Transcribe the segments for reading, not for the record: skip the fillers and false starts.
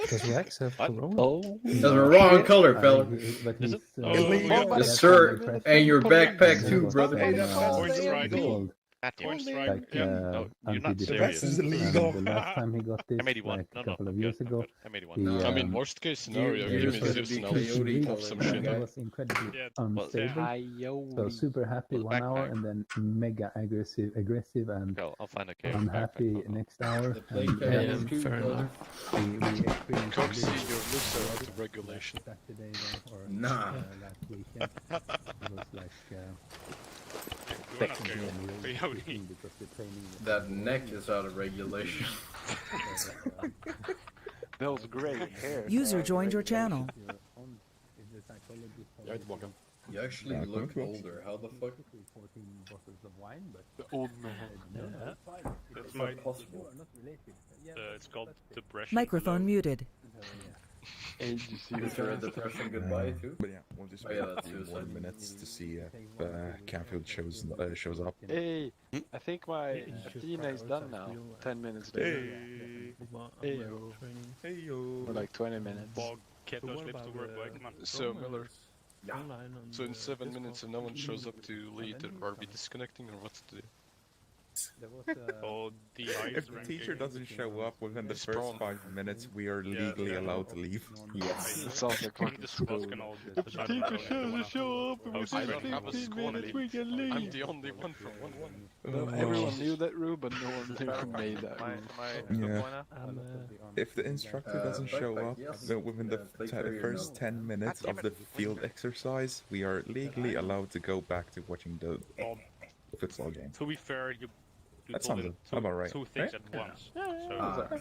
Does Rex have corona? Oh, That's the wrong color, fella. But Is he's, it? Illegal. Yes, sir. And your backpack too, brother. Point strike. Point strike. like No, you're not The serious. vest is illegal. The last time he got this, I made you one. like No, a couple of I'm years good, ago, I made you one. he, No. I mean, worst case scenario, You're give me supposed to Zeus be and I'll coyote pop color, some my shit. guy. It was incredibly Yeah, unstable. So super happy Well, 1 hour backpack. and then mega aggressive and Okay, I'll find a cave. unhappy Backpack. next hour. The play And carrier then too, fair brother. we experienced Coxie, a your looks are out of regulation. Saturday though, or Nah. last weekend. It was like You're not coyote. because the training was That neck is out of regulation. Those gray hairs. User joined your channel. Jag är tillbaka. You actually look older. How the fuck? 14 bottles of wine, but The old man. That's It's my. not possible. It's called depression. Microphone muted. Is there a depression goodbye too? But yeah, we'll just Oh, wait yeah, a that's few more suicide. minutes to see if Canfield shows up. Hey, I think my Athena is done now. 10 minutes later. Hey Or like 20 minutes. Bog keto slips to work, boy. Come on. So, Miller, so in 7 minutes if no one shows up to lead, are we disconnecting or what's the... Oh, the If the teacher doesn't show up within the first 5 minutes, we are legally allowed to leave. Yes. It sounds like Fucking the squad can all do it. show up I don't have a squad. I'm the only one from 1-1. Everyone knew that rule, but no one knew who made that rule. Yeah. If the instructor doesn't show up within the first 10 minutes of the field exercise, we are legally allowed to go back to watching the football game. To be fair, you That told sounds it about right, two things right? at once.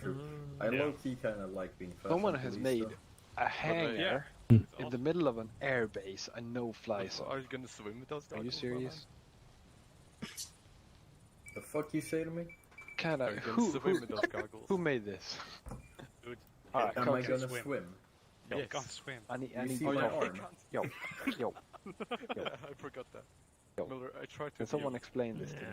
True. I low-key kind of like being fast. Someone and has police, made though. a hangar in the middle of an air base, a no-fly So zone. are you gonna swim with us? Are you serious? The fuck you say to me? Kinda, Are you gonna swim with those goggles? who made this? Dude, Alright, Am I Coxie, gonna swim. swim? you Yes. can't swim. I need You see your my help. arm? Yo, yo, I forgot that. Yo. Miller, I tried to... can someone explain this to me?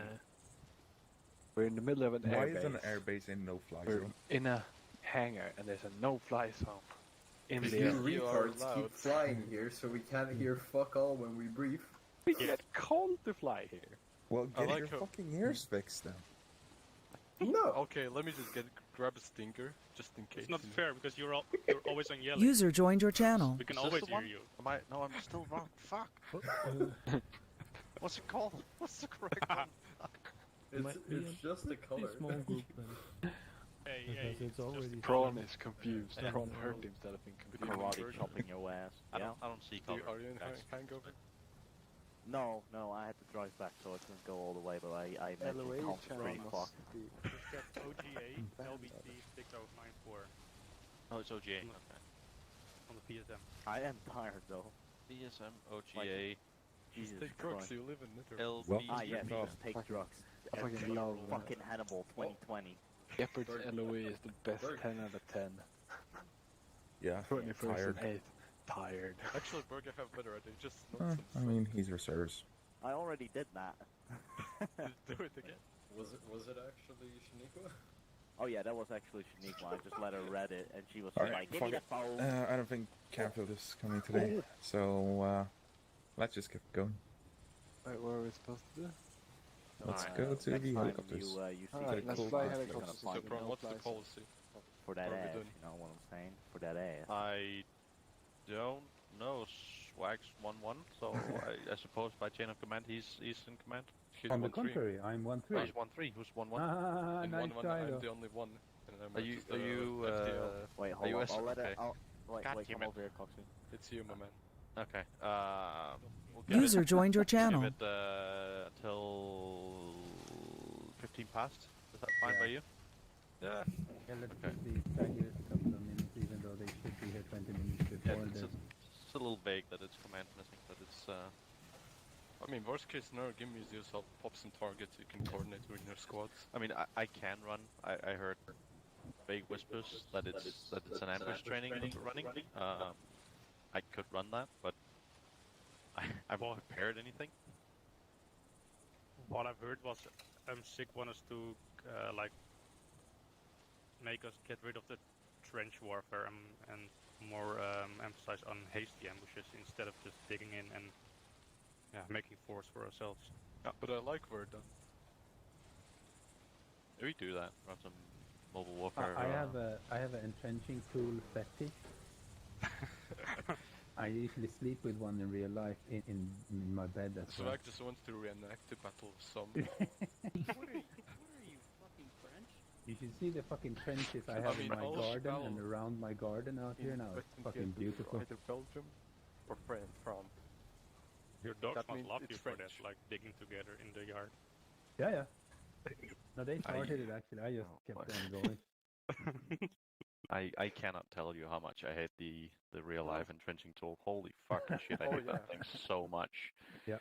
We're in the middle of an Why air is base. an airbase in no-fly We're zone? in a hangar, and there's a no-fly zone in Because the you air. You are retards allowed. keep flying here, so we can't hear fuck all when we brief. We get called to fly here. Well, I get like your how- fucking ears fixed then. No. Okay, let me just grab a stinker, just in case. It's not you know. fair because you're always on yellow. User joined your channel. We can Is this always the hear one? you. Am I? No, I'm still wrong. Fuck. What's it called? What's the correct one? It's just the color. Hey, it's already Prawn is confused. Yeah. Prawn hurt himself in confusion. Karate chopping your ass. Yeah. I don't see Do color. you- Are you in guys. hangover? No, I had to drive back, so I couldn't go all the way. But I LOA mentioned comp channel pretty must fucked. be- Just get OGA, LBT 6094 Oh, it's OGA. Mm. Okay. on the PSM. I am tired though. DSM, OGA, Jesus Take drugs, Christ. you live in Nether. LB. Well- Ah yes, No. just take Fucking- drugs. I fucking Every love that. fucking Hannibal 2020. Shepard's LOE is the best Berg. 10 out of 10. Yeah, 21st tired. and 8th. Tired. Actually, Berg, I have better idea. Just Uh, not I mean, he's reserves. I already did that. do it again. Was it actually Shaniqua? Oh yeah, that was actually Shaniqua. I just let her read it, and she was Alright, like, "Give me the fuck phone." I don't think Canfield is coming today, so let's just get going. Wait, what are we supposed to do? Let's Uh, go to next the time helicopters. You see Alright, the let's cool fly stuff, you're helicopters. gonna So, find Bron, it what's the flies. policy? for that what are we ass. doing? You know what I'm saying? For that ass. I don't know. Swags 1-1, so I suppose by chain of command he's in command. He's On the 1-3. contrary, I'm 1-3. Oh, he's 1-3. Who's 1-1? Ah, In nice 1-1, try I'm though. the only one. And I'm Are you? just, Are you? FTL. Wait, are hold you on. S- I'll let it. okay. Wait, God come damn it. over here, Coxie. It's you, my man. Okay. We'll give User joined your channel. Give it until 15 past. Is that fine by you? Yeah. Yeah, let's Okay. just be staggered a couple of minutes, even though they should be here 20 minutes Yeah, before. it's a little vague that it's command missing, but it's I mean, worst case scenario, give me Zeus, I'll pop some targets you can coordinate with your squads. I mean, I can run. I heard vague whispers that it's an ambush training running. I could run that, but I won't prepared anything. What I've heard was M6 want us to like make us get rid of the trench warfare and more emphasize on hasty ambushes instead of just digging in and making force for ourselves. Yeah, but I like Verdun. We do that. Run some mobile warfare. I have an entrenching tool fetish. I usually sleep with one in real life in my bed as So well. I just want to reenact the Battle of Somme. What are you, fucking French? You should see the fucking trenches I have in my all garden spell and around my garden out here now. It's fucking beautiful. Either Belgium or France. Your dogs That must means love it's you for that, French. like digging together in the yard. Yeah. No, they started it actually. I just kept on going. I cannot tell you how much I hate the real life entrenching tool. Holy fucking shit, I hate that thing so much. Yeah.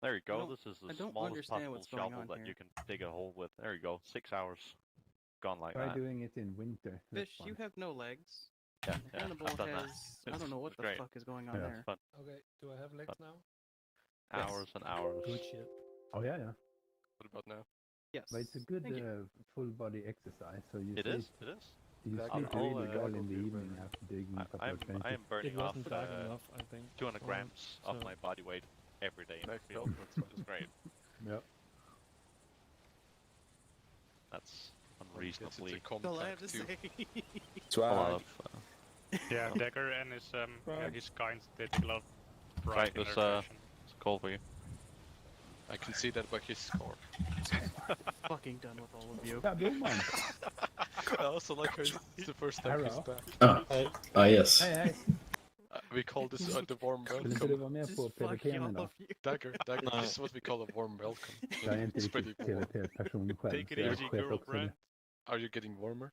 There you go. don't- This is I the don't smallest understand possible what's going shovel on that here. you can dig a hole with. There you go. 6 hours. Gone like Try that. doing it in winter. That's Fish, fun. you have no legs. Yeah, Hannibal I've done that. has. I don't know what It's the great. fuck is going on Yeah. there. Fun. Okay, do I have legs But- now? Hours and hours. Good shit. Oh yeah. What about now? Yes. But it's a good Thank you. full body exercise. So you It sleep, is. It is. you I'll- sleep I'll, really well go in the to evening Berlin. after digging a couple I of trenches. am burning It off wasn't bad enough, I think. 200 grams of so- my body weight every day in the Next field. field. It's great. Yep. That's It's unreasonably a That's all I have to contact too. say. a lot of. Yeah, Dagger and his kind, they take a lot of pride Right, in this, their fashion. It's a call for you. I can see that by his scar. Fucking done with all of you. Yeah, big man. I also like how it's the first time he's Hello. back. Yes. Hey. We call this the warm Skulle inte du welcome. vara med Just på fuck PVP all nu då? of you. Dagger, this is what we call a warm welcome. Jag är inte It's pretty riktigt warm. PVP-person själv. Take it så jag easy, sket girl, också i det. Brent. Are you getting warmer?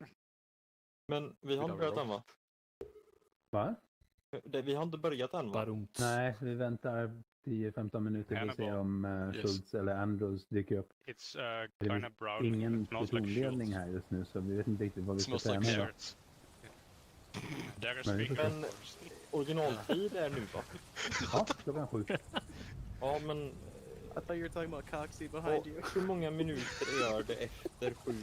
Men vi har inte Without börjat än rope. va? Va? Vi har inte börjat än va? Barum. Nej, vi väntar 10-15 minuter för att se Hannibal. om Yes. Schultz eller Andrews dyker upp. It's Det är kind of brown. ingen It smells like personledning shields. här just nu så vi vet inte riktigt vad vi ska Smells like träna idag. carrots. Dagger Men vi speaking får se. Men originaltid är nu va? Ja, klockan 7. Ja men I thought you were talking about Coxie behind you. hur många minuter är det efter 7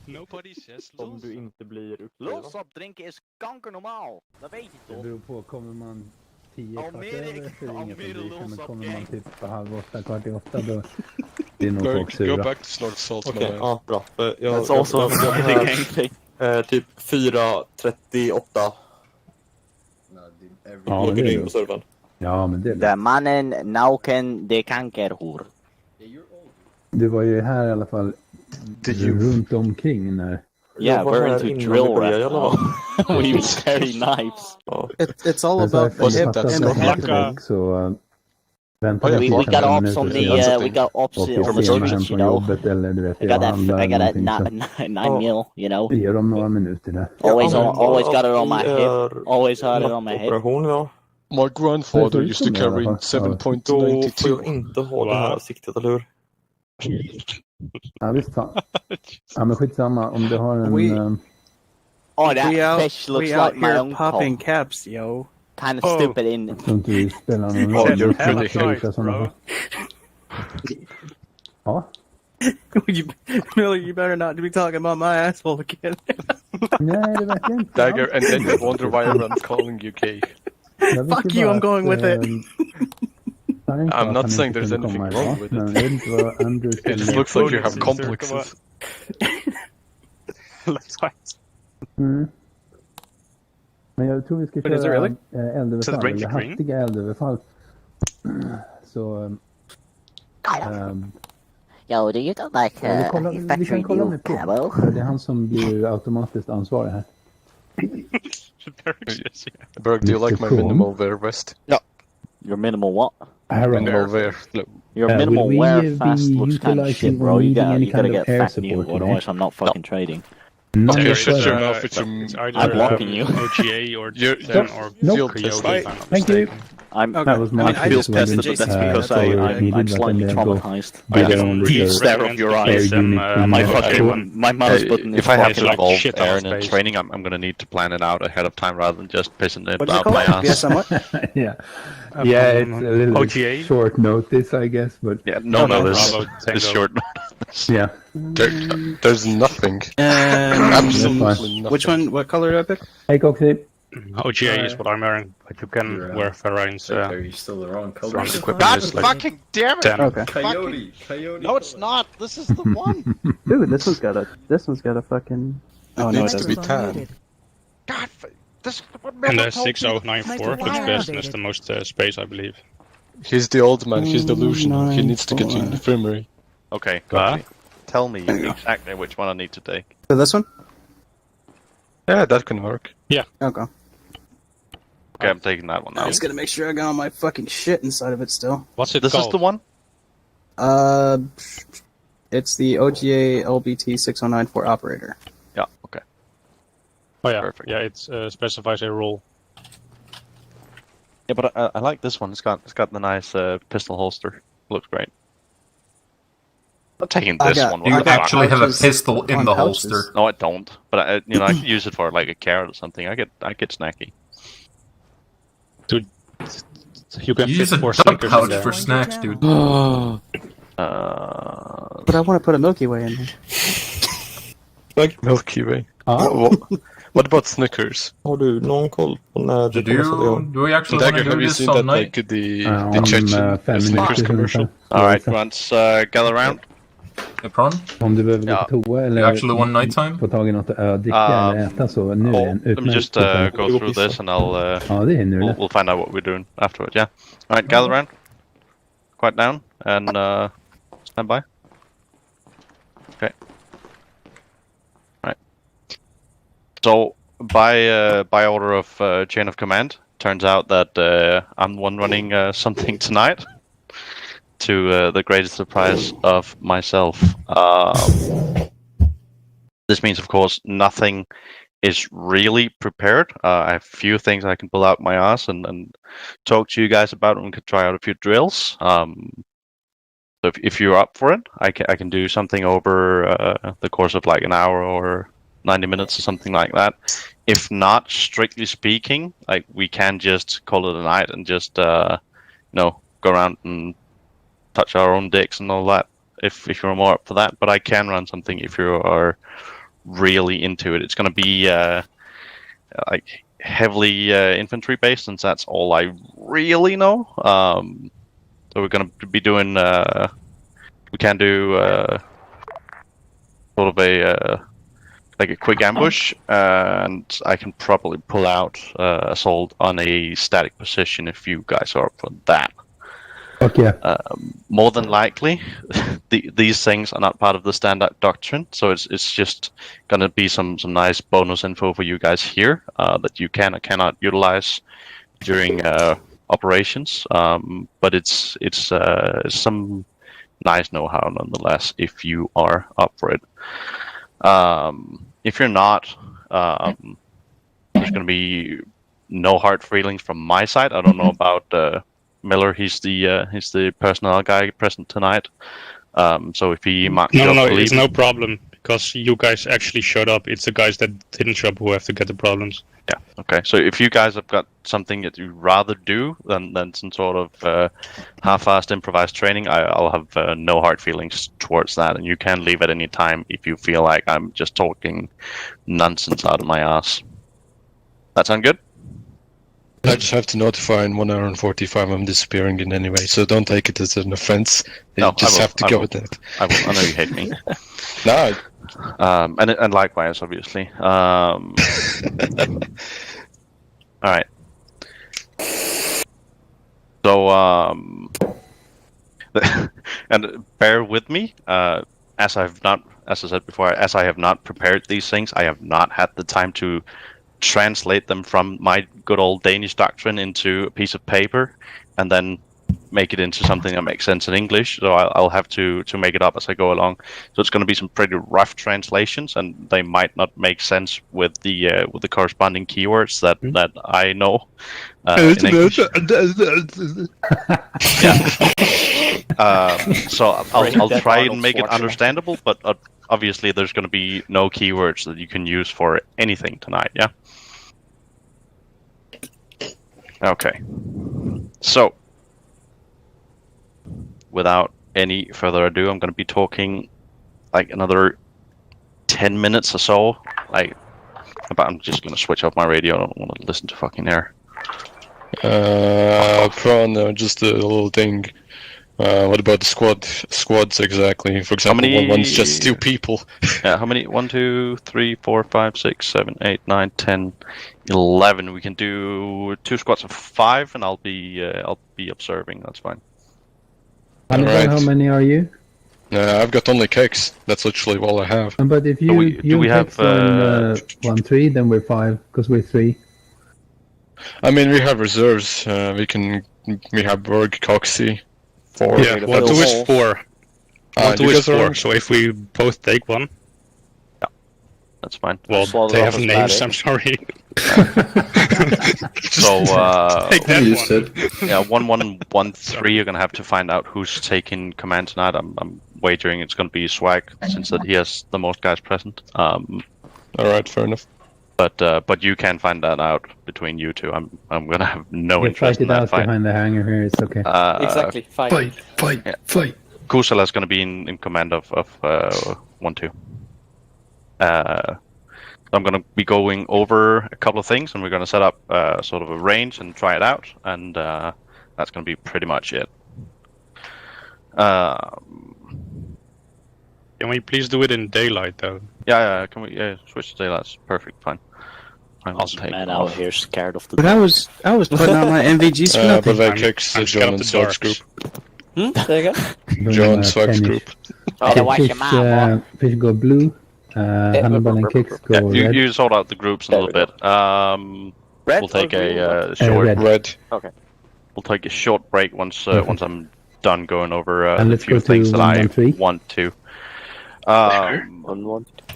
Nobody says om du inte blir upplevad? Lås drinken is kankernormaal. Dat weet je Det toch? beror på, kommer man 10 kvart Almere- över så är det inga Almere problem. Men lås kommer man upp, typ på 7:30, 8:15 då blir nog Berg, folk go sura. back to Snort Salt, Okej, my man. ja bra. Jag That's also a här, gang thing. typ 4:38. No, dude, every Ja, men Loggar det är in lugnt. på servern. Ja, men det är De lugnt. mannen nauken de kankerhoer. Yeah, you're old. Du var ju här i alla fall runt omkring när... Yeah, Jag var we're här into innan drill vi började i right alla fall. now. We use carry knives. Ja. It's all Men så about efter the vi hip fattar and the att head. det är väg så väntar Oh, yeah, vi We 15 got ops minuter on så the jag we got ops åker on the sena hem streets, you från know. jobbet eller du vet, I jag got handlar I got eller a någonting så 9 mil, you know. ge dem några minuter där. Always got it on my hip. Always had it on my hip. Operation ja. My grandfather Varför used to är det så carry då? Då får 7.92. jag inte ha det här siktet, eller hur? Ja visst fan. Ja men skitsamma om du har en... Oh, that We fish looks out like my here uncle. popping caps, yo. Kind of Oh. stupid in. Jag tror inte vi spelar någon Oh, roll. you're Det är pretty klart nice, att sådana bro. fall. Ja. Miller, you better not be talking about my asshole again. Nej det verkar inte. Dagger, and then you wonder why I'm calling you gay. Fuck you, I'm going with it. I'm not saying there's anything wrong with it. Men jag vet inte vad Andrew It just skulle... looks like you have Sister, come on. complexes. Let's fight. Mm. Men jag tror vi ska But is it köra really? eldöverfall, Says range eller green? hastiga eldöverfall. Så... Yo, do you got like vi kan kolla med P. camo? Det är han som blir automatiskt ansvarig här. Yes, yeah. Berg, do you like my minimal wear vest? Your minimal what? Minimal wear. Your will minimal we wear be fast looks kind of shit, utilizing bro. or You needing gotta any you gotta kind of get air fat new, support today? otherwise I'm not fucking trading. Not Okay, yet, shut sir. your mouth with your... It's either I'm blocking you. OGA or You're- Zen or Nope. Coyote, Bye. if I'm not Thank you. mistaken. That was my I feel pissed, but that's because I'm slightly traumatized by the stare of your eyes. My mouse button is if I have to fucking involve shit on Aaron in space. training, I'm gonna need to plan it out ahead of time rather than just pissing it What is it out called? my ass. BSM what? Yeah. Yeah, it's a little OTA? short notice, I guess, but Yeah, no notice. Bravo, It's Tango. short notice. yeah. There's nothing. Absolutely nothing. Which one? What color did I pick? Hey, Coxie. OGA is what I'm wearing, but you can wear Ferrain's Are you still the wrong color? front equipment God is like fucking damn it! 10. Okay. Coyote. No, it's not. This is the one. Dude, this one's got a fucking. Oh no, it needs to be Microphone 10. muted. God, this is what And Miller the told me. 6094 looks best and is the most space, I believe. He's the old man, he's delusional. He needs to get to the infirmary. Okay, got it. Tell me exactly which one I need to take. So this one? Yeah, that can work. Okay. Okay, I'm taking that one now. I just gotta make sure I got all my fucking shit inside of it still. What's it This called? is the one? It's the OGA LBT 6094 operator. Yeah, okay. Oh yeah, Perfect. yeah, it specifies a rule. Yeah, but I like this one. It's got the nice pistol holster. Looks great. I'm taking this one. You actually have a pistol in the pouches. holster. No, I don't. But I can use it for like a carrot or something. I get snacky. Dude, you can You fit use a 4 duck Snickers in pouch there. for snacks, dude. But I want to put a Milky Way in there. Milky Way. Ah. What about Snickers? Har du någon koll på när det kommer sälja? Do we actually want Dagger, to have do you this seen all that night? like the Om Chechen 5 Snickers minuter commercial? ungefär. Alright, once gather around. Epron? Om du behöver gå Ja. på toa You eller actually want nighttime? få tag i något att dricka eller äta så nu är en Let me utmärkt just tillfälle. go through this and I'll Ja, det hinner du. we'll find out what we're doing afterwards. Yeah. All right, gather around. Quiet down and stand by. Okay. All right. So by order of chain of command, turns out that I'm the one running something tonight. To the greatest surprise of myself. This means, of course, nothing is really prepared. I have a few things I can pull out my ass and talk to you guys about, and we could try out a few drills. So if you're up for it, I can do something over the course of like an hour or 90 minutes or something like that. If not, strictly speaking, like we can just call it a night and just go around and touch our own dicks and all that. If you're more up for that, but I can run something if you are really into it. It's going to be like heavily infantry based, since that's all I really know. So we're going to be doing. We can do sort of a like a quick ambush, and I can probably pull out assault on a static position if you guys are up for that. Okay. More than likely, these things are not part of the standard doctrine, so it's just gonna be some nice bonus info for you guys here that you can or cannot utilize during operations. But it's some nice know-how nonetheless if you are up for it. If you're not, there's gonna be no hard feelings from my side. I don't know about Miller. He's the personnel guy present tonight. So if he marks you up, It's no problem because you guys actually showed up. It's the guys that didn't show up who have to get the problems. Yeah. Okay. So if you guys have got something that you'd rather do than some sort of half-assed improvised training, I'll have no hard feelings towards that, and you can leave at any time if you feel like I'm just talking nonsense out of my ass. That sound good? I just have to notify in 1 hour and 45 I'm disappearing in any way, so don't take it as an offense. You just have to go with that. I know you hate me. No. And likewise, obviously. All right. So, and bear with me, as I said before, as I have not prepared these things, I have not had the time to translate them from my good old Danish doctrine into a piece of paper and then make it into something that makes sense in English, so I'll have to make it up as I go along. So it's going to be some pretty rough translations, and they might not make sense with the corresponding keywords that I know in English. So I'll try and make it understandable, but obviously there's going to be no keywords that you can use for anything tonight. Yeah. Okay. So, without any further ado, I'm going to be talking like another 10 minutes or so. I'm just going to switch off my radio. I don't want to listen to fucking air. Prawn, just a little thing. What about the squads exactly? For example, one's just 2 people. Yeah, how many? 1, 2, 3, 4, 5, 6, 7, 8, 9, 10, 11. We can do 2 squads of 5, and I'll be observing. That's fine. Right. How many are you? I've got only kicks. That's literally all I have. But if you have 1-3, then we're 5 because we're 3. I mean, we have reserves. We have Berg, Coxie. 4. Yeah, 1-2 is 4. 1-2 is 4. So if we both take one, yeah, that's fine. Well, they have names. I'm sorry. So take that one. Yeah, 1-1 and 1-3. You're gonna have to find out who's taking command tonight. I'm wagering it's gonna be Swag since that he has the most guys present. All right, fair enough. But you can find that out between you two. I'm gonna have no interest in that fight. Behind the hangar here. It's okay. Exactly. Fight. Kusala is gonna be in command of 1-2. I'm going to be going over a couple of things, and we're going to set up sort of a range and try it out, and that's going to be pretty much it. Can we please do it in daylight, though? Yeah. Can we switch to daylight? Perfect. Fine. Awesome, man, out here scared of the. But I was putting out my MVGs for nothing. But kicks the John and Swags group. There you go. John Swags group. Fish go blue. Hannibal and Kicks go red. You sort out the groups a little bit. Red we'll take a short red. Okay. We'll take a short break once I'm done going over a few go things that I 1-1-3. want to.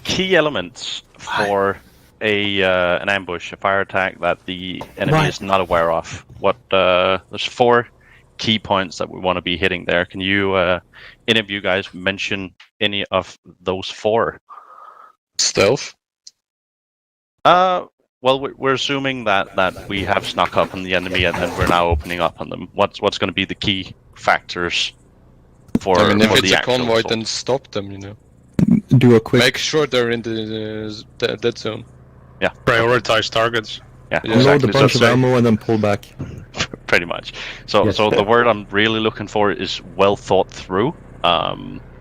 Key elements for an ambush, a fire attack that the enemy is not aware of. There's 4 key points that we want to be hitting there. Can you, any of you guys, mention any of those 4? Stealth? Well, we're assuming that we have snuck up on the enemy and then we're now opening up on them. What's going to be the key factors for I mean, if for it's the a convoy, assault? then stop them, you know. Do a quick... Make sure they're in the dead zone. Yeah. Prioritize targets. Yeah, Load a bunch of So- ammo and then pull back. Pretty much. So the word I'm really looking for is well thought through.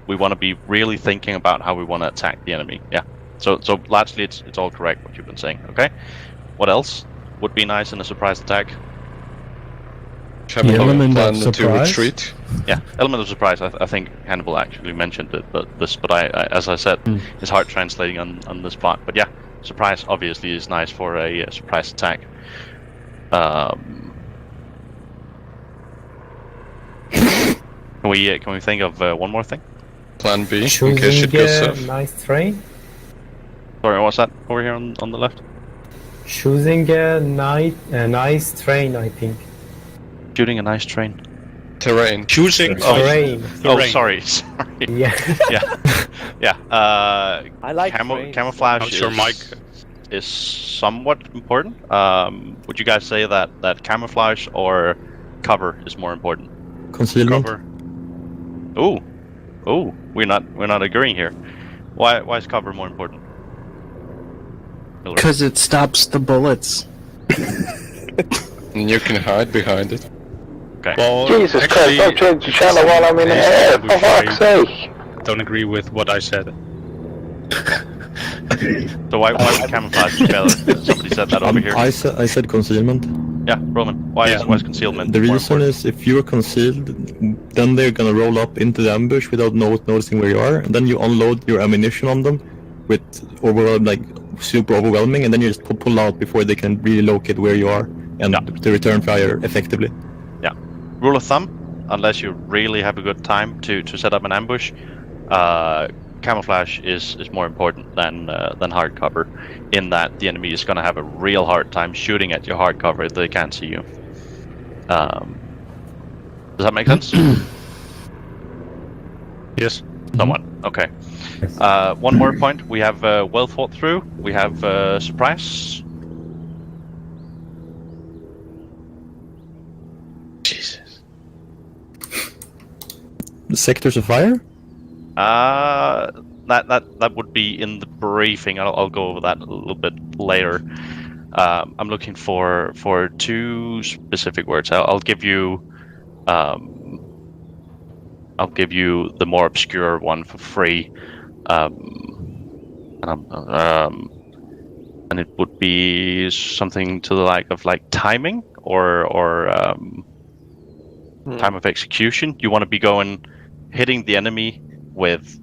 We want to be really thinking about how we want to attack the enemy. Yeah. So largely it's all correct what you've been saying. Okay. What else would be nice in a surprise attack? Have a element of plan to surprise? retreat. Yeah, element of surprise. I think Hannibal actually mentioned it, but I as I said, it's hard translating on the spot. But yeah, surprise obviously is nice for a surprise attack. Can we think of one more thing? Plan B, in case shit goes south. Nice train. Sorry, what's that over here on the left? Choosing a nice train, I think. Shooting a nice train. Terrain. Choosing Terrain. Oh, sorry. Yeah. Yeah. I like camouflage. Is somewhat important. Would you guys say that camouflage or cover is more important? Concealment. Cover. Oh, we're not agreeing here. Why is cover more important? Because it stops the bullets. And you can hide behind it. Okay. Well, Jesus actually, Christ, don't change the channel while I'm in the air, for fuck's sake! Don't agree with what I said. So why would camouflage be better? Somebody said that over here. I said concealment. Yeah, Roman. Why is concealment The more reason important? is if you're concealed, then they're gonna roll up into the ambush without noticing where you are, and then you unload your ammunition on them with super overwhelming, and then you just pull out before they can really locate where you are and to return fire effectively. Yeah. Rule of thumb: unless you really have a good time to set up an ambush, camouflage is more important than hard cover, in that the enemy is going to have a real hard time shooting at your hard cover if they can't see you. Does that make sense? Yes. Somewhat. Okay. One more point. We have well thought through. We have surprise. Jesus. The sectors of fire? That would be in the briefing. I'll go over that a little bit later. I'm looking for 2 specific words. I'll give you the more obscure one for free, and it would be something to the like timing or time of execution. You want to be hitting the enemy with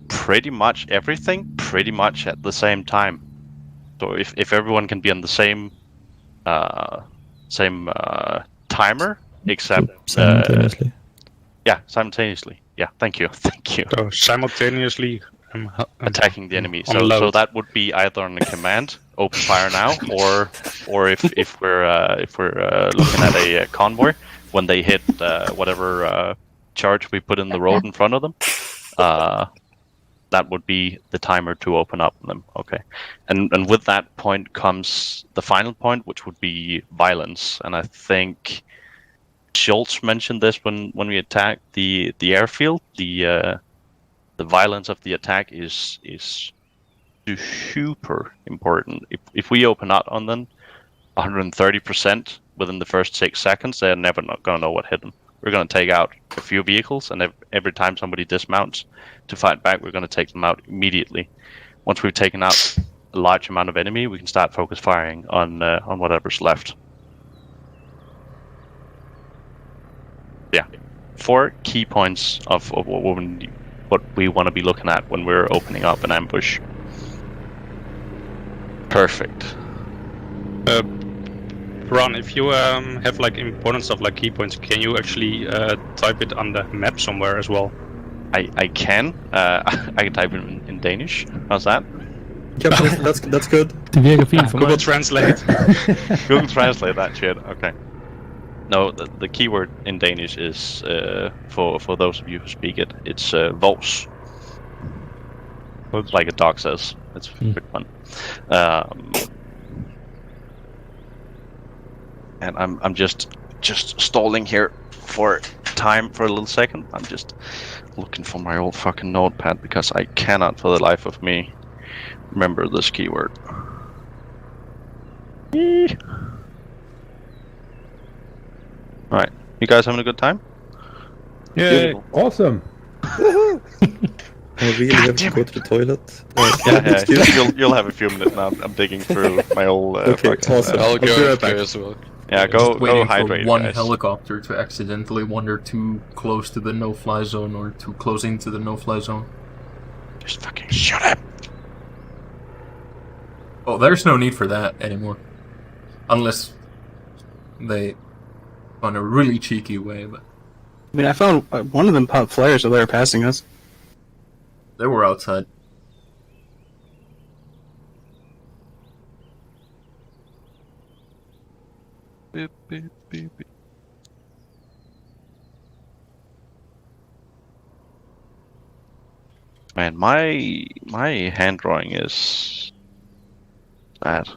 pretty much everything, pretty much at the same time. So if everyone can be on the same timer, except simultaneously. Yeah, simultaneously. Yeah, thank you. So simultaneously attacking the enemy. So that would be either on a command, open fire now, or if we're looking at a convoy, when they hit whatever charge we put in the road in front of them, that would be the timer to open up them. Okay, and with that point comes the final point, which would be violence. And I think Schultz mentioned this when we attacked the airfield. The violence of the attack is super important. If we open up on them 130% within the first 6 seconds, they're never not gonna know what hit them. We're gonna take out a few vehicles, and every time somebody dismounts to fight back, we're gonna take them out immediately. Once we've taken out a large amount of enemy, we can start focus firing on whatever's left. Yeah, 4 key points of what we want to be looking at when we're opening up an ambush. Perfect. Ron, if you have like important stuff like key points, can you actually type it on the map somewhere as well? I can. I can type it in Danish. How's that? Yeah, that's good. Google Translate. Google Translate that shit. Okay. No, the keyword in Danish is for those of you who speak it. It's vos. Like a dog says. It's pretty fun. And I'm just stalling here for time for a little second. I'm just looking for my old fucking notepad because I cannot for the life of me remember this keyword. Alright, you guys having a good time? Yeah, awesome. I really have to go to the toilet. Yeah, you'll have a few minutes now. I'm digging through my old. Okay, awesome. I'll go back as well. Yeah, go hydrate. For one guys. helicopter to accidentally wander too close to the no-fly zone or too close into the no-fly zone. Just fucking shut up. Oh, there's no need for that anymore, unless they, on a really cheeky way. But I mean, I found one of them popped flares while they were passing us. they were outside. Beep, beep, beep, beep. Man, my hand drawing is bad.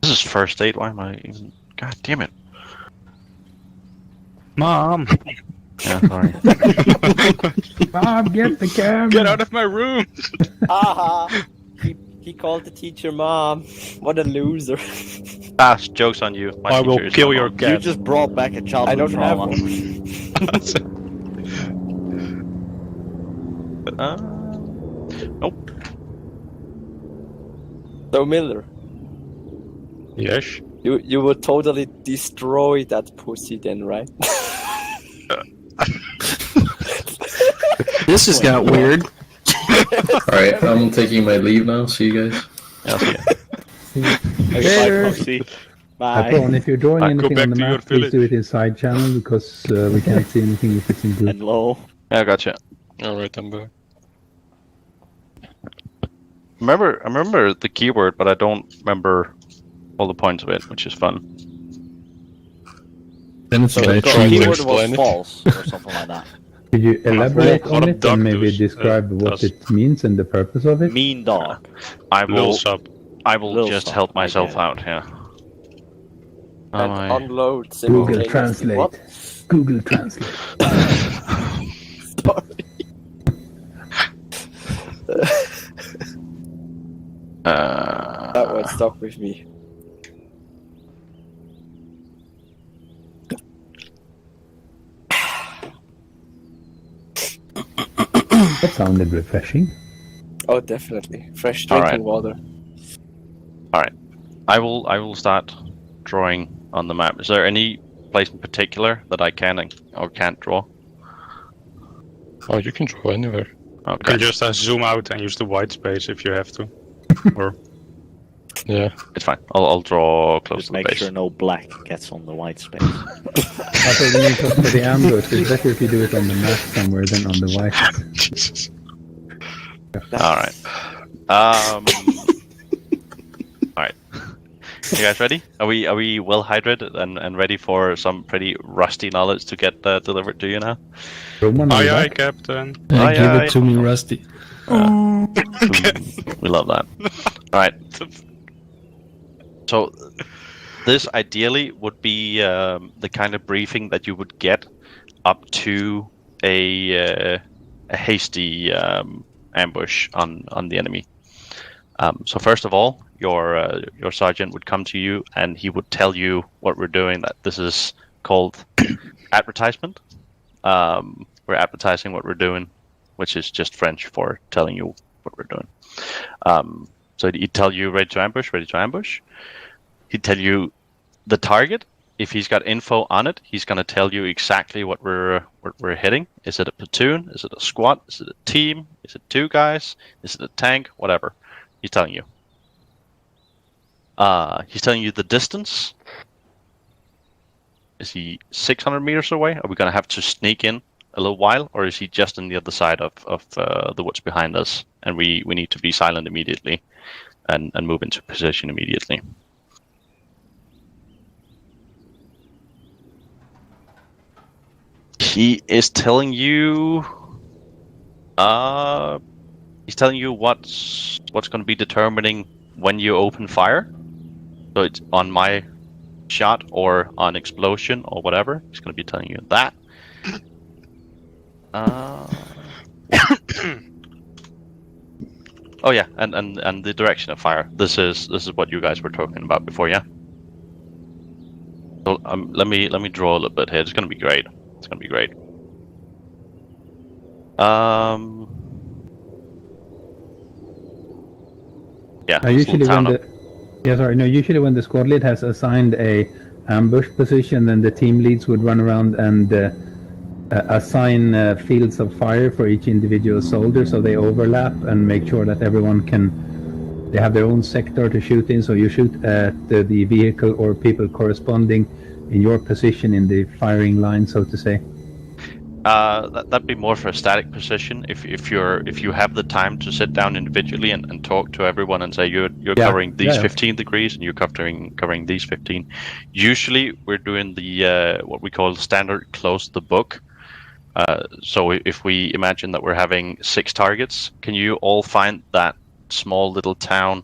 This is first aid. Why am I even? God damn it! Mom! Yeah, sorry. Mom, get the camera! Get out of my room! Haha! He called the teacher mom. What a loser. Joke's on you. My I will teacher is kill my your mom. cat. You just brought back a childhood I don't have trauma. Nope. So Miller, Yes? you would totally destroy that pussy then, right? This has got weird. Alright, I'm taking my leave now. See you guys. Yeah, see ya. Later. Bye. Prawn, if you're drawing Go anything back on the to your map, please village. do it in side channel because we can't see anything if it's in blue. And low. Yeah, gotcha. Alright, I'm back. I remember the keyword, but I don't remember all the points of it, which is fun. Then it's So very the tricky. keyword was Explain it. false or something like that. Could you elaborate What on a it dog and maybe does, describe what does. it means and the purpose of it? Mean dog. I Lil will. sub. I will Lil just sub, help I myself get it. out here. And I- unload Google simultaneously. Translate. What? Google Translate. That one stuck with me. That sounded refreshing. Oh, definitely. Fresh All drinking right. water. I will start drawing on the map. Is there any place in particular that I can or can't draw? Oh, you can draw anywhere. You Okay. can just zoom out and use the white space if you have to. Or Yeah. It's fine. I'll draw close Just to the make base. sure no black gets on the white space. I thought when you talk for the ambush, it's better if you do it on the map somewhere than on the white. Jesus. All right. All right. You guys ready? Are we well hydrated and ready for some pretty rusty knowledge to get delivered to you now? Roman, are aye you aye, back? Captain. Give Aye. it to me, Rusty. We love that. All right. So this ideally would be the kind of briefing that you would get up to a hasty ambush on the enemy. So first of all, your sergeant would come to you and he would tell you what we're doing. That this is called advertisement. We're advertising what we're doing, which is just French for telling you what we're doing. So he'd tell you ready to ambush, ready to ambush. He'd tell you the target. If he's got info on it, he's going to tell you exactly what we're hitting. Is it a platoon? Is it a squad? Is it a team? Is it 2 guys? Is it a tank? Whatever. He's telling you. He's telling you the distance. Is he 600 meters away? Are we going to have to sneak in a little while? Or is he just on the other side of the woods behind us? And we need to be silent immediately and move into position immediately. He is telling you he's telling you what's going to be determining when you open fire. So it's on my shot or on explosion or whatever. He's going to be telling you that. Oh yeah, and the direction of fire. This is what you guys were talking about before, yeah. So let me draw a little bit here. It's going to be great. It's going to be great. Yeah. Usually when the squad lead has assigned a ambush position, then the team leads would run around and assign fields of fire for each individual soldier, so they overlap and make sure that they have their own sector to shoot in. So you shoot at the vehicle or people corresponding in your position in the firing line, so to say. That'd be more for a static position. If you have the time to sit down individually and talk to everyone and say you're covering these 15 degrees and you're covering these 15. Usually we're doing the what we call standard close the book. So if we imagine that we're having 6 targets, can you all find that small little town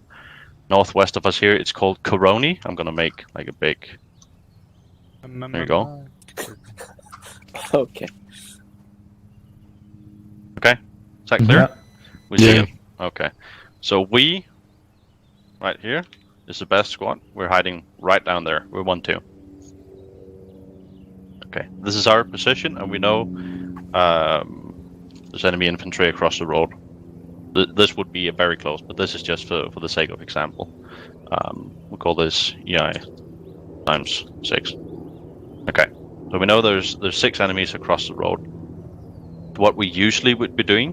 northwest of us here? It's called Coroni. I'm gonna make like a big. There you go. Okay. Okay, is that clear? Yeah. We see it? Okay. So we, right here, is the best squad. We're hiding right down there. We're 1-2. Okay, this is our position, and we know there's enemy infantry across the road. This would be very close, but this is just for the sake of example. We call this EI times 6. Okay, so we know there's 6 enemies across the road. what we usually would be doing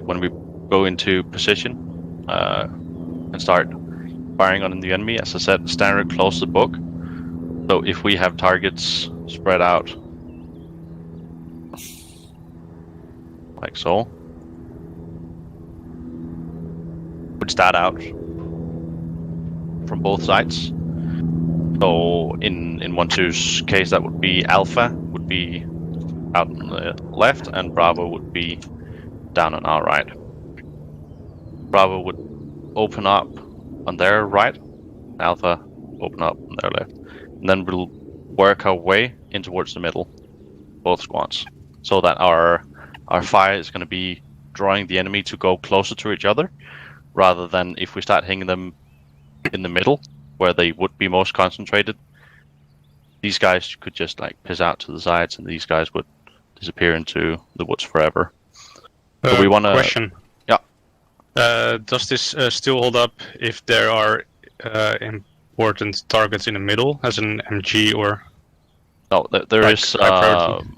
when we go into position and start firing on the enemy, as I said, standard close the book. So if we have targets spread out like so, would start out from both sides. So in 1-2's case, that would be Alpha would be out on the left, and Bravo would be down on our right. Bravo would open up on their right, Alpha open up on their left, and then we'll work our way in towards the middle, both squads, so that our fire is going to be drawing the enemy to go closer to each other, rather than if we start hitting them in the middle, where they would be most concentrated. These guys could just like piss out to the sides, and these guys would disappear into the woods forever. So we want to. Question. Yeah. Does this still hold up if there are important targets in the middle, as an MG or? No, there like is high priority?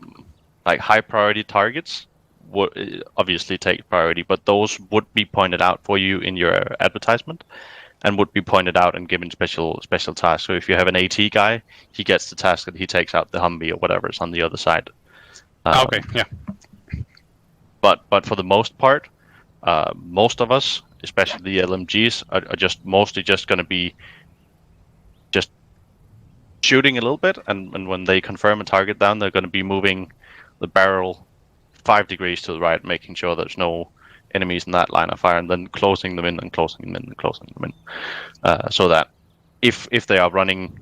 like high priority targets would obviously take priority, but those would be pointed out for you in your advertisement, and would be pointed out and given special tasks. So if you have an AT guy, he gets the task that he takes out the Humvee or whatever is on the other side. Okay, yeah. But for the most part, most of us, especially the LMGs, are just mostly just going to be just shooting a little bit, and when they confirm a target down, they're going to be moving the barrel 5 degrees to the right, making sure there's no enemies in that line of fire, and then closing them in and closing them in and closing them in, so that if they are running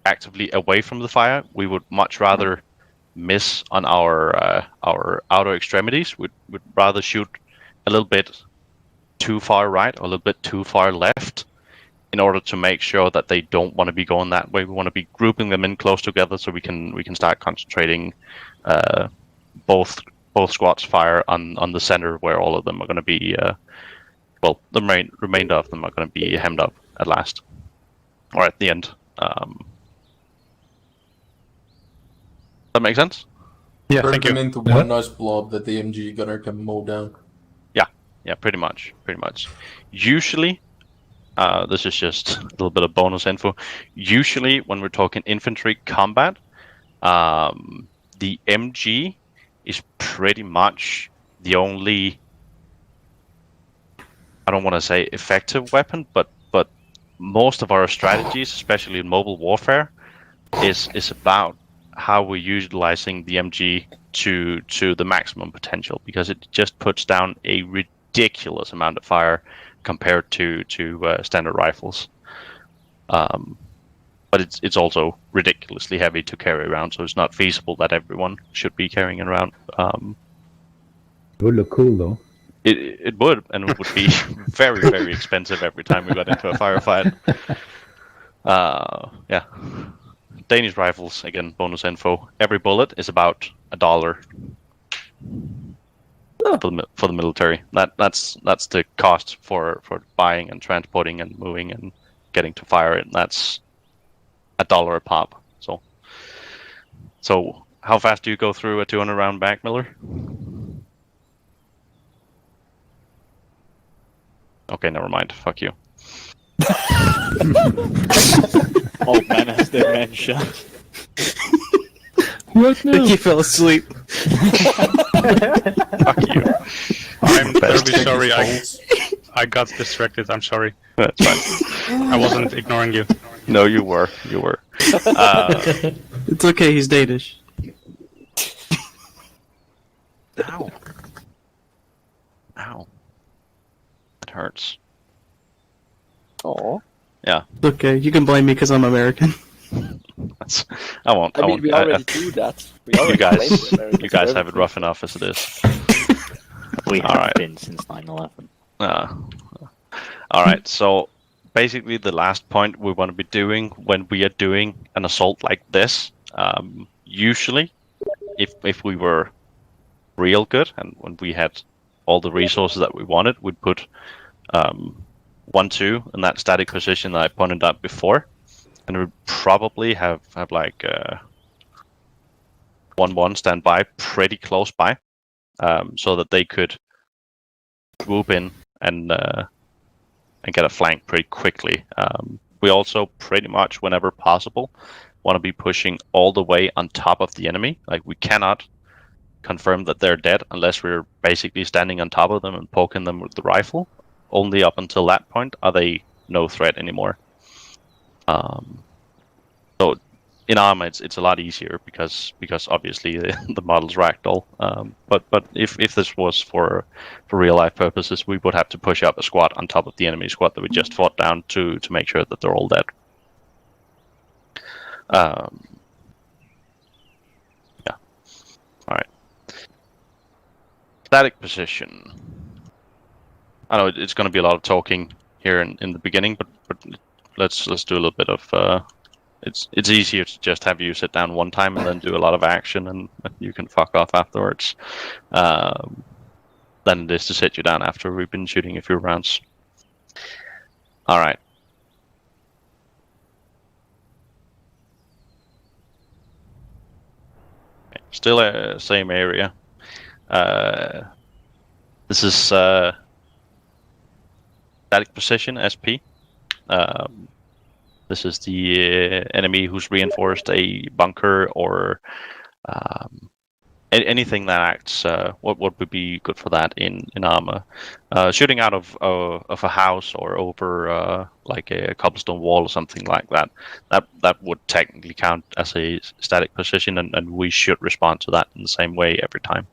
actively away from the fire, we would much rather miss on our outer extremities. We'd rather shoot a little bit too far right or a little bit too far left, in order to make sure that they don't want to be going that way. We want to be grouping them in close together, so we can start concentrating both squads fire on the center, where all of them are going to be well, the remainder of them are going to be hemmed up at last, or at the end. That makes sense? Yeah, Turn thank them you. into one nice blob that the MG gunner can mow down. Yeah, pretty much. Usually, this is just a little bit of bonus info. Usually, when we're talking infantry combat, the MG is pretty much the only, I don't want to say effective weapon, but most of our strategies, especially in mobile warfare, is about how we're utilizing the MG to the maximum potential, because it just puts down a ridiculous amount of fire compared to standard rifles. But it's also ridiculously heavy to carry around, so it's not feasible that everyone should be carrying it around. It would look cool though. It would, and it would be very, very expensive every time we got into a firefight. Yeah. Danish rifles, again, bonus info. Every bullet is about $1 for the military. That's the cost for buying and transporting and moving and getting to fire it. And that's $1 a pop. So how fast do you go through a 200 round bag, Miller? Okay, never mind. Fuck you. Old man has dementia. What now? He fell asleep. Fuck you. I'm terribly sorry. I got distracted. I'm sorry. That's fine. I wasn't ignoring you. No, you were. It's okay, he's Danish. Ow. It hurts. Oh. Yeah. It's okay, you can blame me because I'm American. I won't. I mean, we already do that. You guys have it rough enough as it is. We have been since 9/11. All right. So basically, the last point we want to be doing when we are doing an assault like this, usually, if we were real good and when we had all the resources that we wanted, we'd put 1-2 in that static position that I pointed out before, and we'd probably have like 1-1 stand by pretty close by, so that they could swoop in and get a flank pretty quickly. We also pretty much, whenever possible, want to be pushing all the way on top of the enemy. Like, we cannot confirm that they're dead unless we're basically standing on top of them and poking them with the rifle. Only up until that point are they no threat anymore. So in Arma, it's a lot easier because obviously the model's ragdoll. But if this was for real life purposes, we would have to push up a squad on top of the enemy squad that we just fought down to make sure that they're all dead. Yeah. All right. Static position. I know it's going to be a lot of talking here in the beginning, but let's do a little bit of. It's easier to just have you sit down one time and then do a lot of action, and you can fuck off afterwards, than it is to sit you down after we've been shooting a few rounds. All right. Still a same area. This is static position SP. This is the enemy who's reinforced a bunker or anything that acts. What would be good for that in Arma? Shooting out of a house or over like a cobblestone wall or something like that. That would technically count as a static position, and we should respond to that in the same way every time.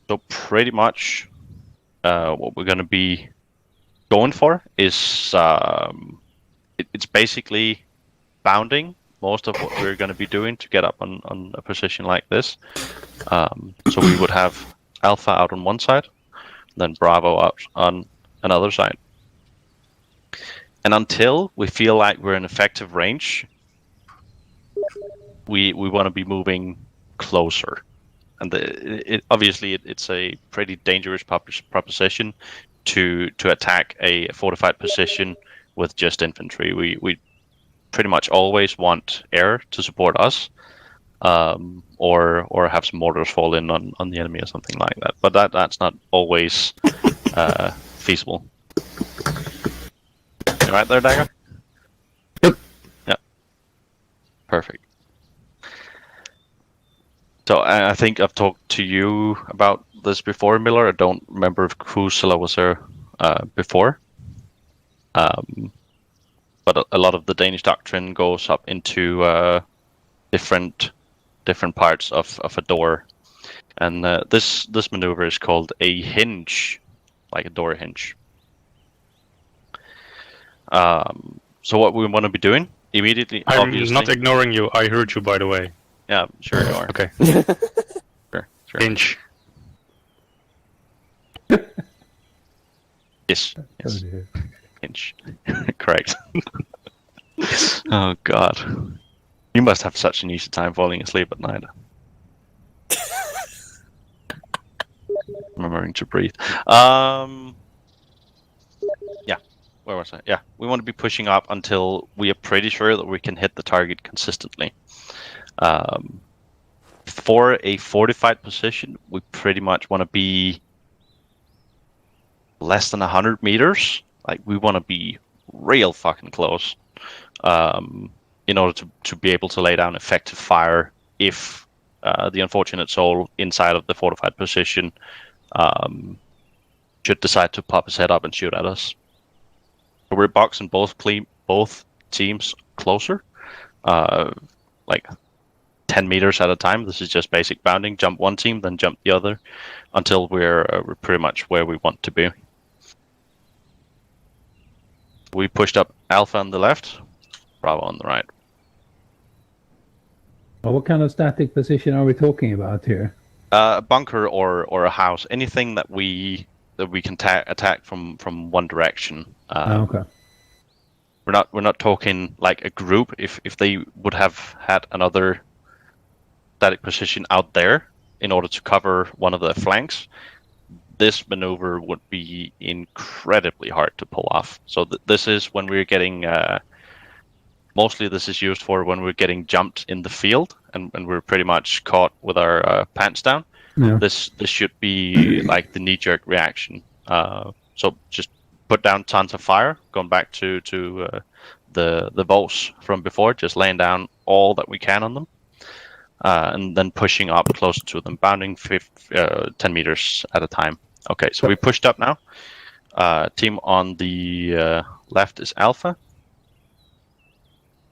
So pretty much what we're going to be going for is it's basically bounding most of what we're going to be doing to get up on a position like this. So we would have Alpha out on one side, then Bravo out on another side. And until we feel like we're in effective range, we want to be moving closer. And obviously it's a pretty dangerous proposition to attack a fortified position with just infantry. We pretty much always want air to support us, or have some mortars fall in on the enemy or something like that. But that's not always feasible. You right there, Dagger? Yep. Yep. Perfect. So I think I've talked to you about this before, Miller. I don't remember if Kusala was there before. But a lot of the Danish doctrine goes up into different parts of a door, and this maneuver is called a hinge, like a door hinge. So what we want to be doing immediately. I'm obviously, not ignoring you. I heard you, by the way. Yeah, sure you are. Okay. Sure. Hinge. Yes. Hinge. Correct. Oh god. You must have such an easy time falling asleep at night. Remembering to breathe. Yeah. Where was I? Yeah. We want to be pushing up until we are pretty sure that we can hit the target consistently. For a fortified position, we pretty much want to be less than 100 meters. Like, we want to be real fucking close, in order to be able to lay down effective fire if the unfortunate soul inside of the fortified position should decide to pop his head up and shoot at us. So we're boxing both teams closer, like 10 meters at a time. This is just basic bounding. Jump one team, then jump the other, until we're pretty much where we want to be. We pushed up Alpha on the left, Bravo on the right. Well, what kind of static position are we talking about here? A bunker or a house, anything that we can attack from one direction. Okay. We're not talking like a group. If they would have had another static position out there in order to cover one of the flanks, this maneuver would be incredibly hard to pull off. So this is when we're getting Mostly this is used for when we're getting jumped in the field and we're pretty much caught with our pants down. Yeah. This should be like the knee-jerk reaction. So just put down tons of fire, going back to the bows from before, just laying down all that we can on them, and then pushing up closer to them, bounding 10 meters at a time. Okay, so we pushed up now. Team on the left is Alpha.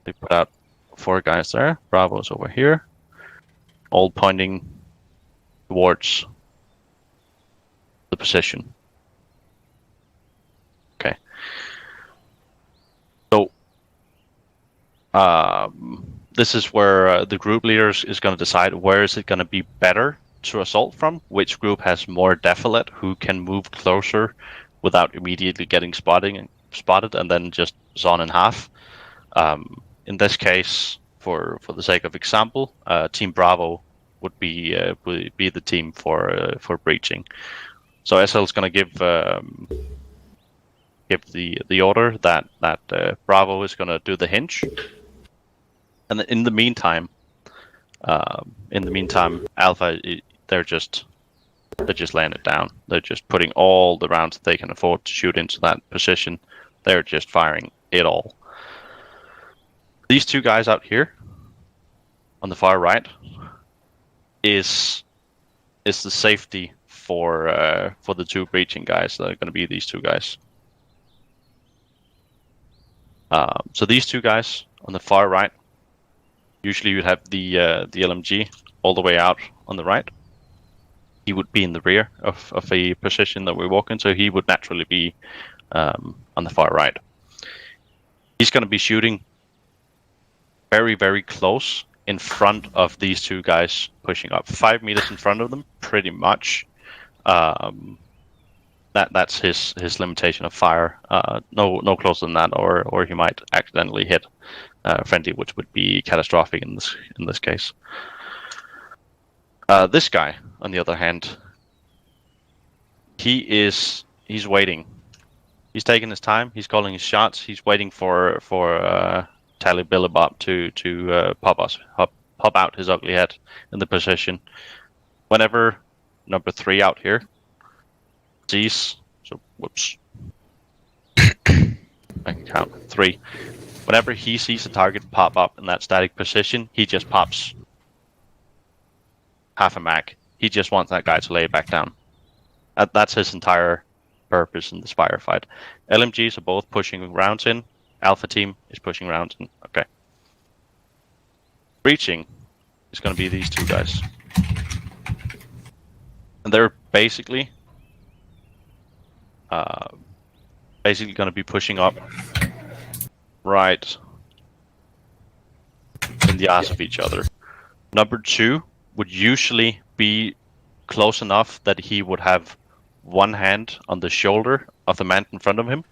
They put out 4 guys there. Bravo's over here, all pointing towards the position. Okay. So this is where the group leaders is going to decide where is it going to be better to assault from, which group has more defilet, who can move closer without immediately getting spotted, and then just zone in half. In this case, for the sake of example, Team Bravo would be the team for breaching. So SL is going to give the order that Bravo is going to do the hinge, and in the meantime, Alpha, they're just laying it down. They're just putting all the rounds that they can afford to shoot into that position. They're just firing it all. These 2 guys out here on the far right is the safety for the 2 breaching guys that are going to be these 2 guys. So these 2 guys on the far right, usually you'd have the LMG all the way out on the right. He would be in the rear of a position that we walk in, so he would naturally be on the far right. He's going to be shooting very, very close in front of these 2 guys pushing up. 5 meters in front of them, pretty much. That's his limitation of fire. No closer than that, or he might accidentally hit friendly, which would be catastrophic in this case. This guy, on the other hand, he's waiting. He's taking his time. He's calling his shots. He's waiting for Tally Billybob to pop out his ugly head in the position. Whenever number 3 out here sees, so whoops, I can count 3. Whenever he sees a target pop up in that static position, he just pops half a mag. He just wants that guy to lay it back down. That's his entire purpose in this firefight. LMGs are both pushing rounds in. Alpha team is pushing rounds in. Okay. Breaching is going to be these 2 guys. And they're basically going to be pushing up right in the ass of each other. Number 2 would usually be close enough that he would have one hand on the shoulder of the man in front of him.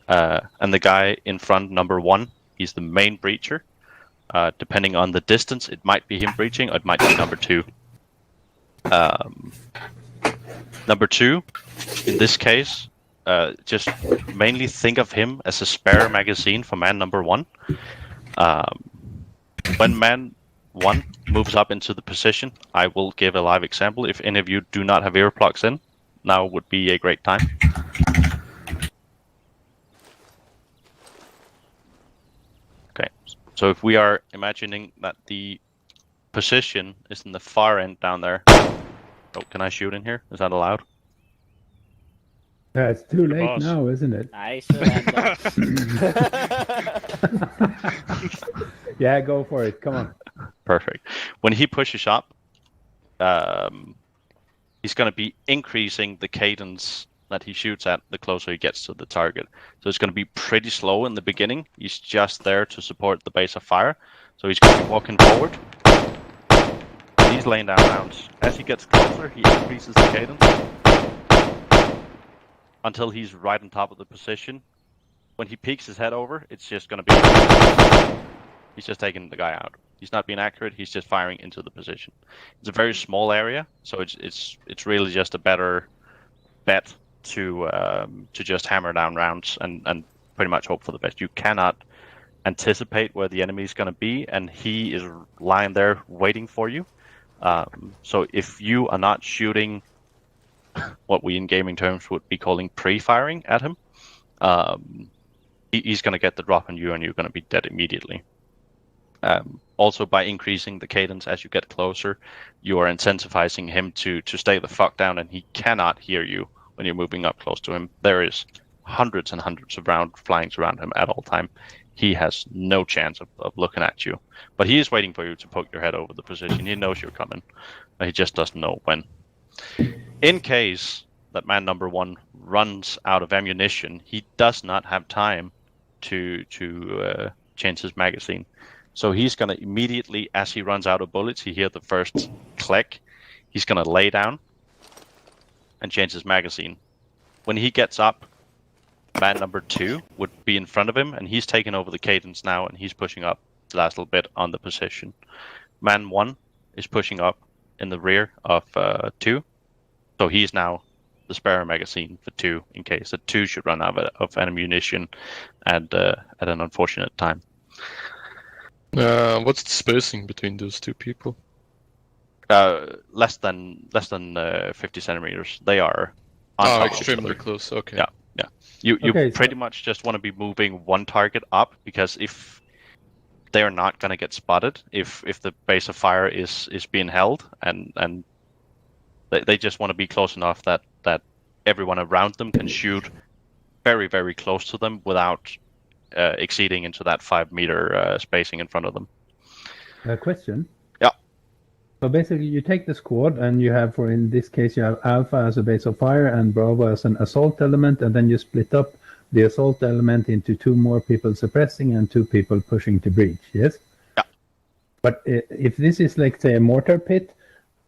And the guy in front, number 1, he's the main breacher. Depending on the distance, it might be him breaching, or it might be number 2. Number 2, in this case, just mainly think of him as a spare magazine for man number 1. When man 1 moves up into the position, I will give a live example. If any of you do not have earplugs in, now would be a great time. Okay, so if we are imagining that the position is in the far end down there. Oh, can I shoot in here? Is that allowed? Yeah, it's too late now, isn't it? I surrender. Yeah, go for it. Come on. Perfect. When he pushes up, he's going to be increasing the cadence that he shoots at the closer he gets to the target. So it's going to be pretty slow in the beginning. He's just there to support the base of fire. So he's going to be walking forward. He's laying down rounds. As he gets closer, he increases the cadence until he's right on top of the position. When he peeks his head over, it's just going to be... He's just taking the guy out. He's not being accurate. He's just firing into the position. It's a very small area, so it's really just a better bet to just hammer down rounds and pretty much hope for the best. You cannot anticipate where the enemy is going to be, and he is lying there waiting for you. So if you are not shooting what we in gaming terms would be calling pre-firing at him, he's going to get the drop on you, and you're going to be dead immediately. Also, by increasing the cadence as you get closer, you are incentivizing him to stay the fuck down, and he cannot hear you when you're moving up close to him. There is hundreds and hundreds of rounds flying around him at all time. He has no chance of looking at you. But he is waiting for you to poke your head over the position. He knows you're coming. He just doesn't know when. In case that man number 1 runs out of ammunition, he does not have time to change his magazine. So he's going to immediately, as he runs out of bullets, he hears the first click. He's going to lay down and change his magazine. When he gets up, man number 2 would be in front of him, and he's taking over the cadence now, and he's pushing up the last little bit on the position. Man 1 is pushing up in the rear of 2, so he's now the spare magazine for 2 in case that 2 should run out of ammunition at an unfortunate time. What's the spacing between those 2 people? Less than 50 centimeters. They are on top extremely of each other. close. Okay. Yeah. You pretty much just want to be moving one target up, because if they are not going to get spotted, if the base of fire is being held, and they just want to be close enough that everyone around them can shoot very, very close to them without exceeding into that 5-meter spacing in front of them. Question? Yeah. So basically, you take the squad, and you have, in this case, you have Alpha as a base of fire and Bravo as an assault element, and then you split up the assault element into 2 more people suppressing and 2 people pushing to breach, yes? Yeah. But if this is, like, say, a mortar pit,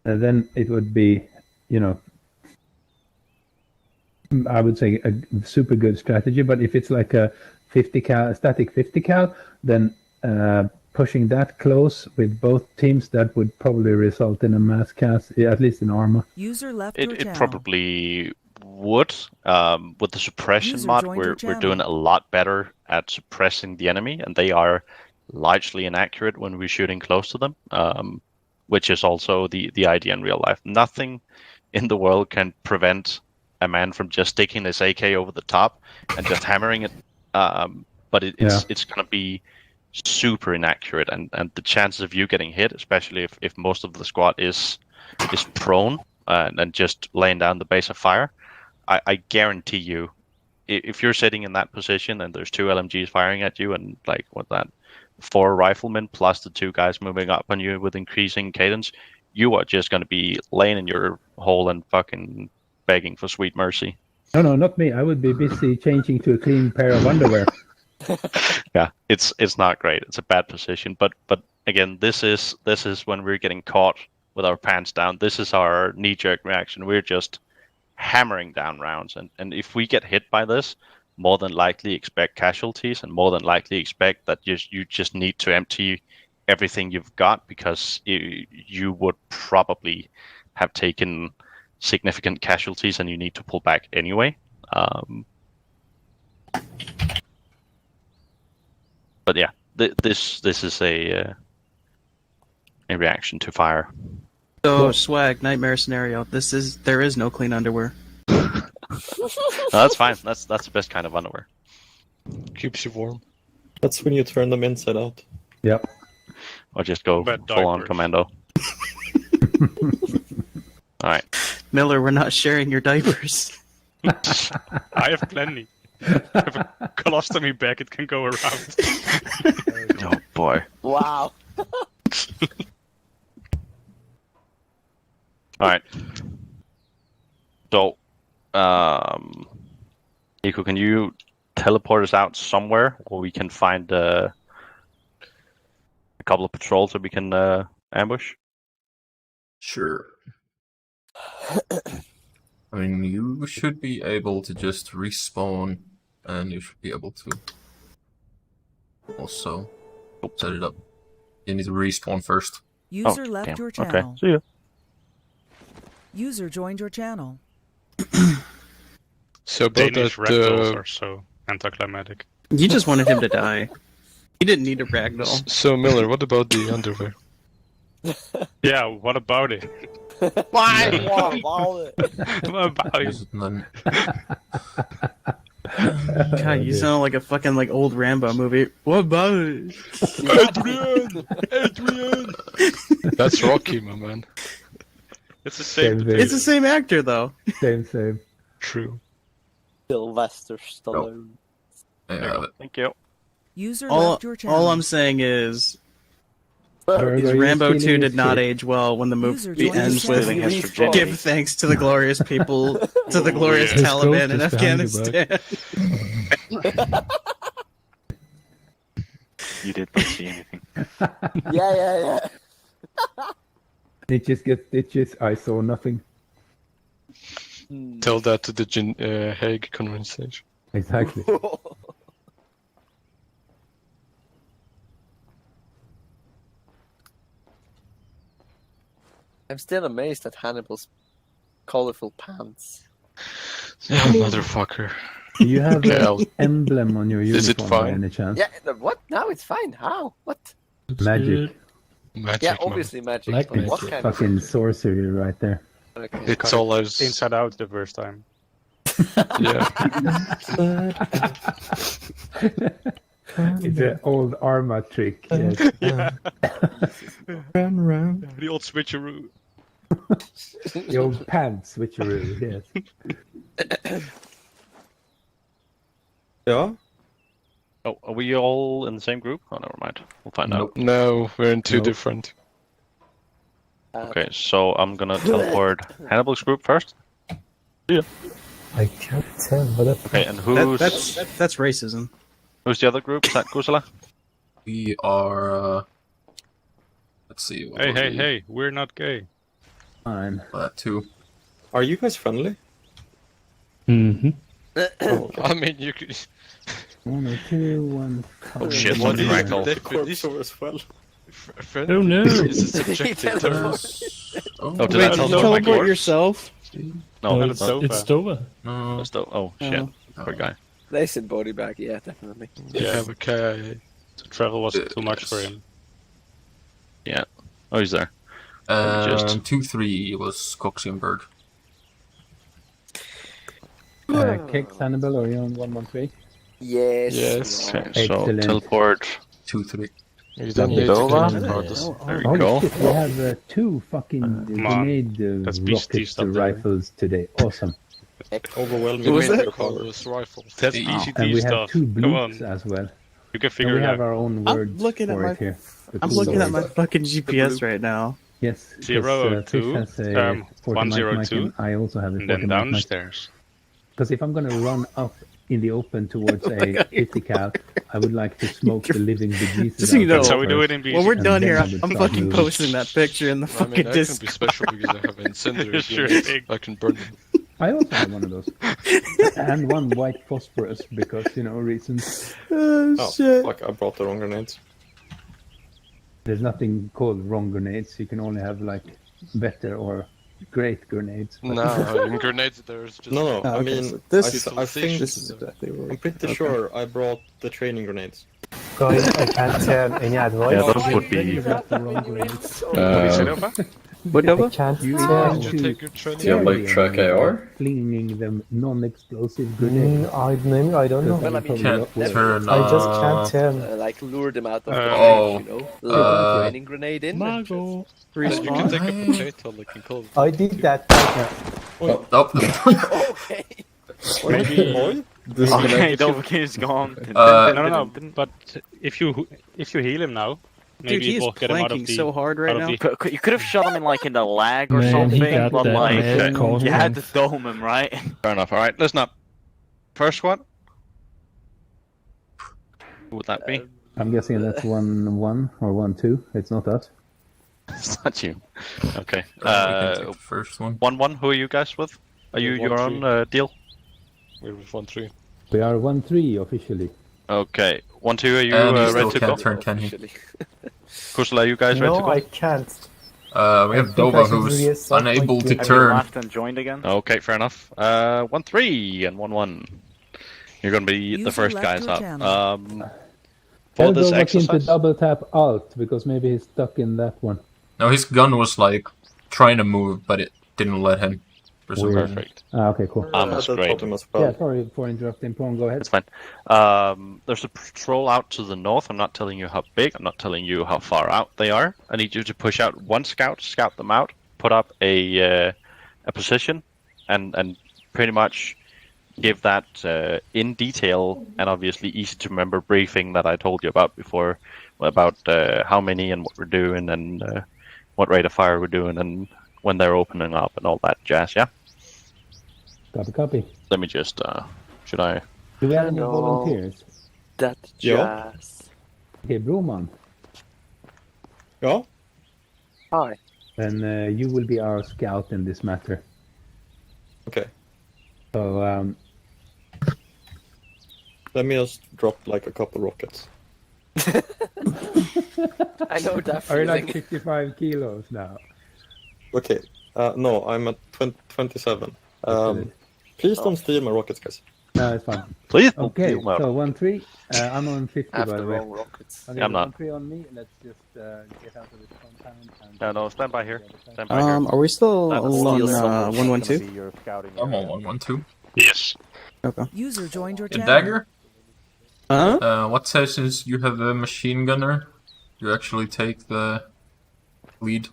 then it would be, I would say a super good strategy. But if it's like a 50 cal, static 50 cal, then pushing that close with both teams, that would probably result in a mass cast, at least in Arma. User left your It channel. probably would. With the suppression User mod, joined we're your channel. doing a lot better at suppressing the enemy, and they are largely inaccurate when we're shooting close to them, which is also the idea in real life. Nothing in the world can prevent a man from just sticking his AK over the top and just hammering it. But it's going to be super inaccurate, and the chances of you getting hit, especially if most of the squad is prone and just laying down the base of fire, I guarantee you, if you're sitting in that position and there's 2 LMGs firing at you, and 4 riflemen plus the 2 guys moving up on you with increasing cadence, you are just going to be laying in your hole and fucking begging for sweet mercy. No, not me. I would be busy changing to a clean pair of underwear. Yeah, it's not great. It's a bad position, but again, this is when we're getting caught with our pants down. This is our knee-jerk reaction. We're just hammering down rounds, and if we get hit by this, more than likely expect casualties, and more than likely expect that you just need to empty everything you've got, because you would probably have taken significant casualties and you need to pull back anyway. But yeah, this is a reaction to fire. So swag nightmare scenario. There is no clean underwear. No, that's fine. That's the best kind of underwear. Keeps you warm. That's when you turn them inside out. Yep. Or just go full on commando. All right, Miller, we're not sharing your diapers. I have plenty. I have a colostomy bag, it can go around. Oh boy. Wow. Alright. So, Nico, can you teleport us out somewhere where we can find a couple of patrols that we can ambush? Sure. I mean, you should be able to just respawn, and you should be able to also set it up. You need to respawn first. User left your channel. Okay, see ya. User joined your channel. So Danish reptiles are so anticlimactic. You just wanted him to die. He didn't need a ragdoll. So Miller, what about the underwear? Yeah, what about it? Why? What about it? What about it? God, you sound like a fucking like old Rambo movie. What about it? Adrian! That's Rocky, my man. It's the same. It's the same actor though. Same. True. Sylvester Stallone. Thank you. User All, left your channel. all I'm saying is Rambo 2 did not age well when the movie ends with "Give thanks to the glorious people, to the glorious Taliban in Afghanistan." You did not see anything. Yeah. It just gets stitches. I saw nothing. Tell that to the Hague conversation. Exactly. I'm still amazed at Hannibal's colorful pants. Yeah, motherfucker. Do you have an emblem on your uniform Is it by fine? any chance? Yeah, what? No, it's fine. How? What? Magic. Yeah, obviously magic. Like but what it's kind of... fucking sorcery right there. Okay. It's all as inside out the first time. Yeah. It's an old Arma trick. Yes. Yeah. Run. The old switcheroo. The old pants switcheroo. Yes. Yeah. Oh, are we all in the same group? Oh, never mind. We'll find out. No, we're in two different. Okay, so I'm gonna teleport Hannibal's group first. Yeah. I can't tell what Okay, and who's That's racism. who's the other group? Is that Kusala? We are. Let's see. What are we? Hey, we're not gay. Fine. That too. Are you guys friendly? Mm-hmm. I mean, you could. 1 or 2, 1. Oh shit! Somebody ragdoll. as well. Oh no! Is it subjective terms? Oh, Oh, did I Wait, tell you them my teleport course? yourself? No, it's no, Dova. It's Dova. no. it's Dova. Oh shit! Poor guy. They said body bag, yeah, definitely. Yeah, okay. So travel was too much for him. Yeah. Oh, he's there. 2-3 was Coxie and Bird. Kicks Hannibal, or you on 113? Yes. Yes. Okay, so Excellent. teleport. 2-3. You don't need to Dova? teleport us. There we Holy go. shit, we have 2 fucking grenade That's beastie rocket stuff there. rifles today. Awesome. Overwhelming. Who was that? Those rifles. That's And BCT And we have stuff. 2 Come bloops on, as well. you can And figure we it have out. our own I'm words looking at for my- it here. The I'm cool looking at my words. fucking GPS right now. Yes, 002, Fish has a 40 mic 102, and I also have a 40 and then mic. downstairs. Because if I'm going to run up in the open towards a 50 cal, I would like to smoke the living bejesus. Just so you out know, of That's it how we do first. it in BC. When we're And done then here, I would I'm start fucking moving. posting that picture in the I mean, fucking that can be Discord. special because I have incendiary Sure grenades. thing. I can burn them. I also have one of those. And one white phosphorus because, reasons. Oh, shit. Fuck, I brought the wrong grenades. There's nothing called wrong grenades. You can only have, better or great grenades. But- No, in grenades there's just... No, Oh, I okay, mean, so this I think this is exactly what I'm pretty sure I brought the training grenades. Guys, I can't tell any advice. Yeah, those would be. You got the wrong grenades. What do you say, Nova? What I over? can't You tell. need to take your training. carry like them track AR? Flinging them non-explosive grenades. I don't know. Well, I mean, Can't never- turn. I just can't tell. like lure them out of the Oh. range, Lure a mining grenade in. You can take a potato like in Call of I did that. Oh. Okay. Maybe. Okay, Dova is gone. No, but if you heal him now, Dude, maybe he it is will get him out of planking the... so hard right out of now. the- You could have shot him in the leg or Man, he something, got but that mad call you had to strength. dome him, right? Fair enough. All right, listen up. First one. Who would that be? I'm guessing that's 1-1 or 1-2. It's not us. It's not you. Okay. We can take the first one. 1-1. Who are you guys with? Are you your own 1-3. deal? We're with 1-3. We are 1-3 officially. Okay. 1-2. Are you And he still ready to go? can't turn, can he? Kusala, are you guys ready to No, go? I can't. We have I think I Dova should who's reassert my unable to game. Have you turn. left and joined again? Okay, fair enough. 1-3 and 1-1. You're gonna be the User first left guys your up. channel. for I'll this go back into exercise? double tap Alt because maybe he's stuck in that one. No, his gun was like trying to move, but it didn't let him. For some reason. Perfect. Okay, cool. Arma's great. Yeah, sorry for interrupting. Paul, go ahead. It's fine. There's a patrol out to the north. I'm not telling you how big. I'm not telling you how far out they are. I need you to push out one scout, scout them out, put up a position, and pretty much give that in detail and obviously easy to remember briefing that I told you about before, about how many and what we're doing and what rate of fire we're doing and when they're opening up and all that jazz. Yeah. Copy. Let me just. Should I? Do we have any volunteers? That Ja. jazz. Okay, Broman. Ja. Hi. And you will be our scout in this matter. Okay. So, Let me just drop like a couple rockets. I know that are you feeling. like 55 kilos now? Okay. No, I'm at 27. Please don't steal my rockets, guys. No, it's fine. Please. Okay, so 1-3. I'm on 50 by the way. rockets. Okay, I'm not. 1-3 on me. Let's just get out of this compound. And No, stand by here. Stand by here. Are we still That's on 112? Oh. I'm on 112. Yes. Okay. User joined your The channel. dagger? Huh? What says is you have a machine gunner, you actually take the lead.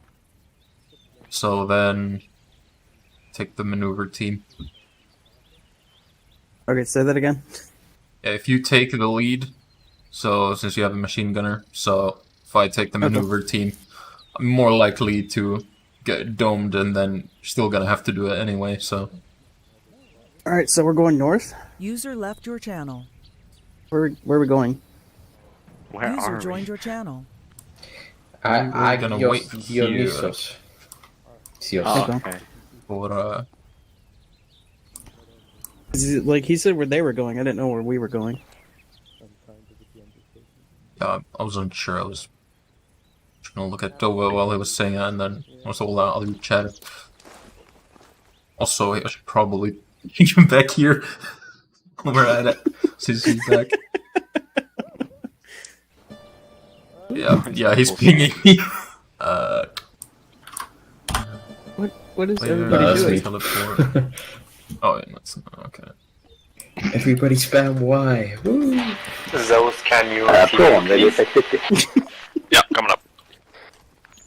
So then take the maneuver team. Okay, say that again. Yeah, if you take the lead, so since you have a machine gunner, so if I take the maneuver team, I'm more likely to get domed and then still gonna have to do it anyway, so. Alright, so we're going north? User left your channel. Where are we going? Where User are joined we? your channel. We're gonna wait here Dionysos. Okay. for Like he said where they were going. I didn't know where we were going. yeah, I wasn't sure. I was trying to look at Dova while he was saying it, and then I was all out of chat. Also, I should probably take him back here. We're at it since he's back. Yeah, he's pinging me. What is Later, everybody doing? teleport. Oh, yeah, that's okay. Everybody spam Y. Woo! Those can you Prawn, ready for 50. Yeah, coming up.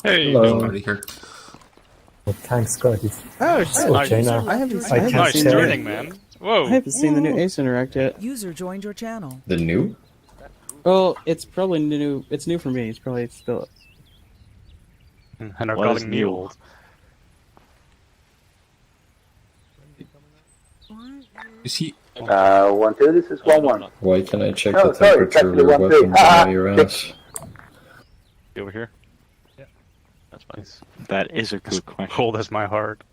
Hey, he's Hello. already here. Oh, thanks, God. Oh, shit. Okay, now. I haven't Nice seen the, turning, man. Whoa. I haven't seen the new Ace Interact yet. User joined your channel. The new? Well, it's probably new. It's new for me. It's probably still. And are What is calling me new? old. Is he? 1-2, this is 1-1. Why can I check Oh, the sorry, temperature it's of your actually 1-3. weapons on your ass? Over here? Yeah. That's fine. That is a good question. Cold as my heart.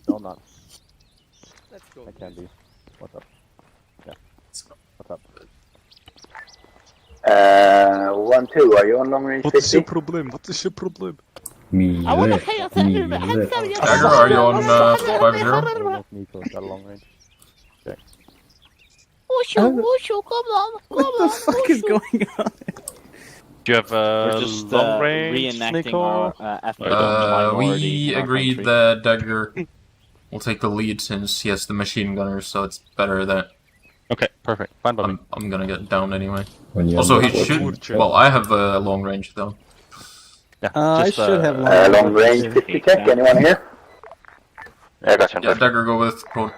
No, not. Let's go. I can be. What's up? Yeah. What's up? 1-2, are you on long range 50? problem? What is your problem? Mile. Dagger, are you on 5-0? Got a long range. Check. What the fuck is going on? Do you have We're just long range, reenacting Nico? our Afghan minority We in our agreed country. that Dagger will take the lead since he has the machine gunner, so it's better that Okay, perfect. Fine by me. I'm gonna get down anyway. When you're Also, he unfortunate. should. Well, I have a long range though. Yeah, I should have long range 50 check. Anyone here? Yeah, I got you. Yeah, Dagger, go with code.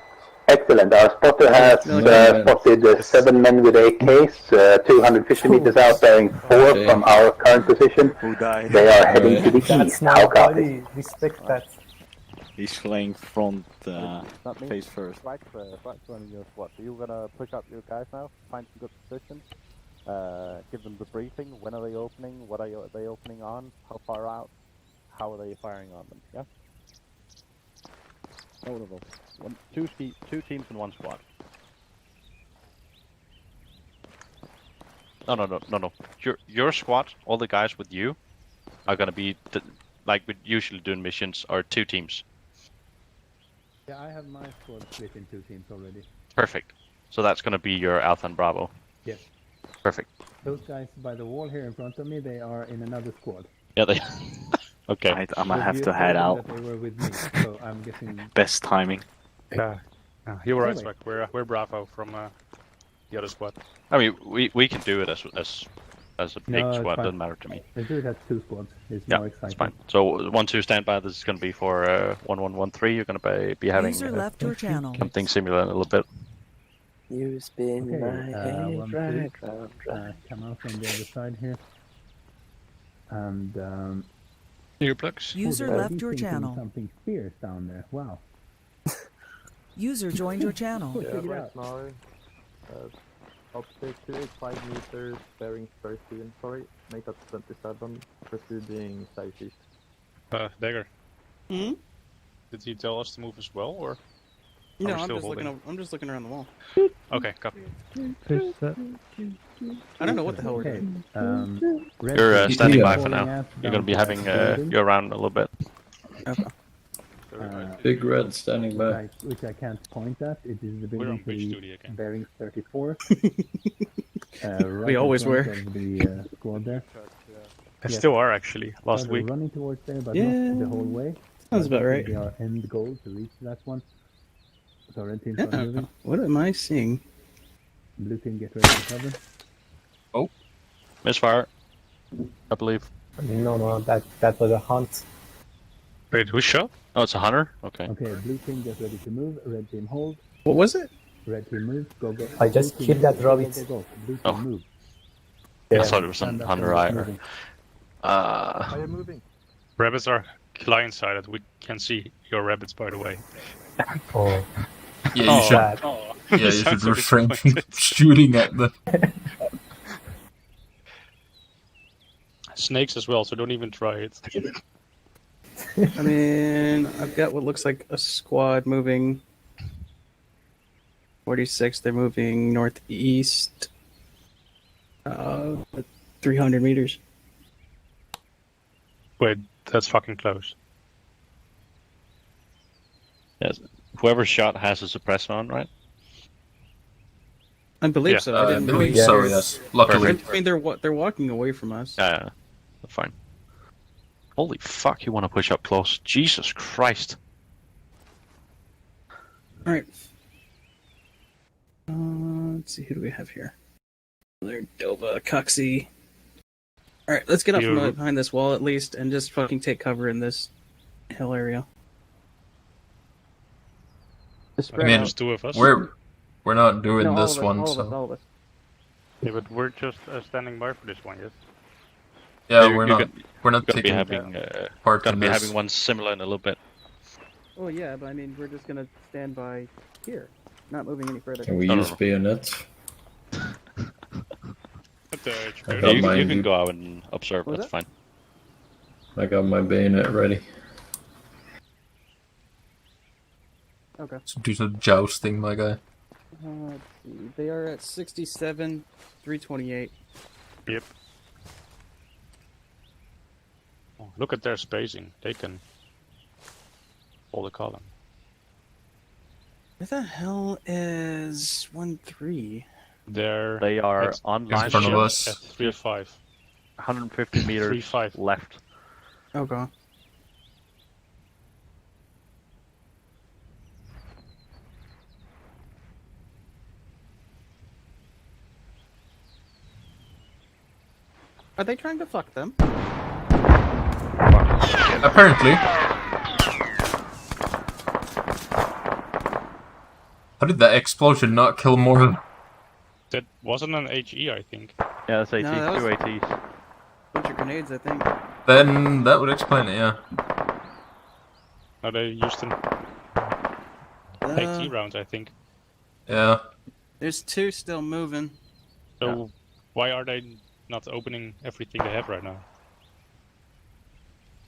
Excellent. Our spotter has spotted 7 men with AKs, 250 meters out, bearing 4 from our current position. They are heading to the That's east. my How copy? body. Respect that. He's flying front face first. Right on your squad. So you're gonna push up your guys now, find some good positions, give them the briefing. When are they opening? What are they opening on? How far out? How are they firing on them? Yeah. No. Two teams in one squad. No. Your squad, all the guys with you, are gonna be like we usually do in missions, are 2 teams. Yeah, I have my squad split in 2 teams already. Perfect. So that's gonna be your Alpha and Bravo. Yes. Perfect. Those guys by the wall here in front of me, they are in another squad. Yeah, they. Okay. Right, I'm gonna But have you to head told them out. that they were with me, so I'm guessing. Best timing. Yeah, you were right, Anyway. Spike. We're Bravo from the other squad. I mean, we can do it as a big No, it's squad. fine. Doesn't matter to me. Let's do it as 2 squads. It's Yeah, more it's exciting. fine. So 1-2 standby. This is going to be for 1-1-1-3. You're going to be having User left your channel. something similar in a little bit. You spin Okay, my head 1, 2, round. come out from the other side here. And Earplugs. User they're left your thinking channel. Something fierce down there. Wow. User joined your channel. Check it out. now, optic 285 meters, bearing 30, sorry, make that 27, proceeding southeast. Dagger. Hmm? Did he tell us to move as well, or? No, Are we I'm still just holding? looking. I'm just looking around the wall. Okay, copy. I don't know what the hell we're Okay. doing. You're standing Yeah. by for now. You're going to be having you around a little bit. Okay. Big red standing by. Which I can't point at. It is the We're building on to Bridge the Duty again. bearing 34. Right We in always front were. of the squad there. They Yes. still are actually. Last They're week. running towards there, but Yeah. not the whole way. Sounds about right. They are end goal to reach that one. So red teams Yeah. are moving. What am I seeing? Blue team get ready to cover. Misfire, I believe. No, that was a hunt. Wait, who shot? Oh, it's a hunter? Okay. Okay, blue team get ready to move. Red team hold. What was it? Red team move. Go go. I just Blue team killed that move, go, rabbit. Go, go, go. Blue team Oh. move. I thought it was Stand some up hunter and eye. moving. I am moving. Rabbits are client-sided. We can see your rabbits, by the way. Oh, Yeah, you Oh. should. bad. Yeah, you should Sounds so refrain from disappointed. shooting at them. Snakes as well, so don't even try it. I mean, I've got what looks like a squad moving. 46. They're moving northeast. 300 meters. Wait, that's fucking close. Yes. Whoever shot has a suppressor on, right? I believe Yeah. so. I I didn't believe really- so, yes. Luckily. I mean, they're walking away from us. Yeah, fine. Holy fuck, you want to push up close. Jesus Christ. Alright. Let's see, who do we have here? Another Dova, Coxie. Alright, let's get up from behind this wall at least and just fucking take cover in this hill area. I mean, There's 2 of us. we're not doing No, all this of us, one, all so. of us. Yeah, but we're just standing by for this one, yes? Yeah, You're we're gonna- not Gonna be taking having part gonna in be this. having one similar in a little bit. Oh yeah, but I mean, we're just gonna stand by here, not moving any further. Can we No, no, use no. bayonets? At the HQ. I Yeah, got you mine. can go out and observe. What was That's fine. I got my bayonet ready. Okay. Do some jousting, my guy. Let's see. They are at 67, 328. Yep. Oh, look at their spacing. They can hold a column. Where the hell is 1-3? They are at- online. In front of us. At 3-5. 150 meters 3-5. left. Okay. Are they trying to fuck them? Apparently. How did that explosion not kill more? That wasn't an HE, I think. Yeah, that's AT, No, that was- 2 ATs. Bunch of grenades, I think. Then that would explain it, yeah. No, they used an AT round, I think. Yeah. There's 2 still moving. So why are they not opening everything they have right now?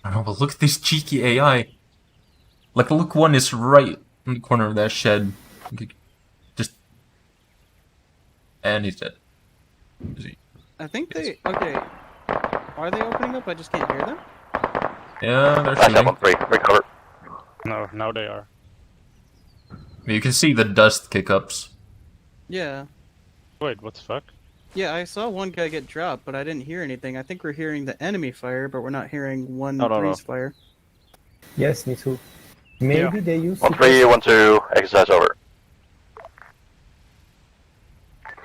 I don't know, but look at this cheeky AI. Like, look, one is right in the corner of that shed. Just. And he's dead. Is he? I think they... Okay. Are they opening up? I just can't hear them? Yeah, they're shooting. 3, recover. No, now they are. You can see the dust kick ups. Yeah. Wait, what the fuck? Yeah, I saw one guy get dropped, but I didn't hear anything. I think we're hearing the enemy fire, but we're not hearing one No. breeze fire. Yes, me too. Maybe they use 1-3, 1-2, exercise over.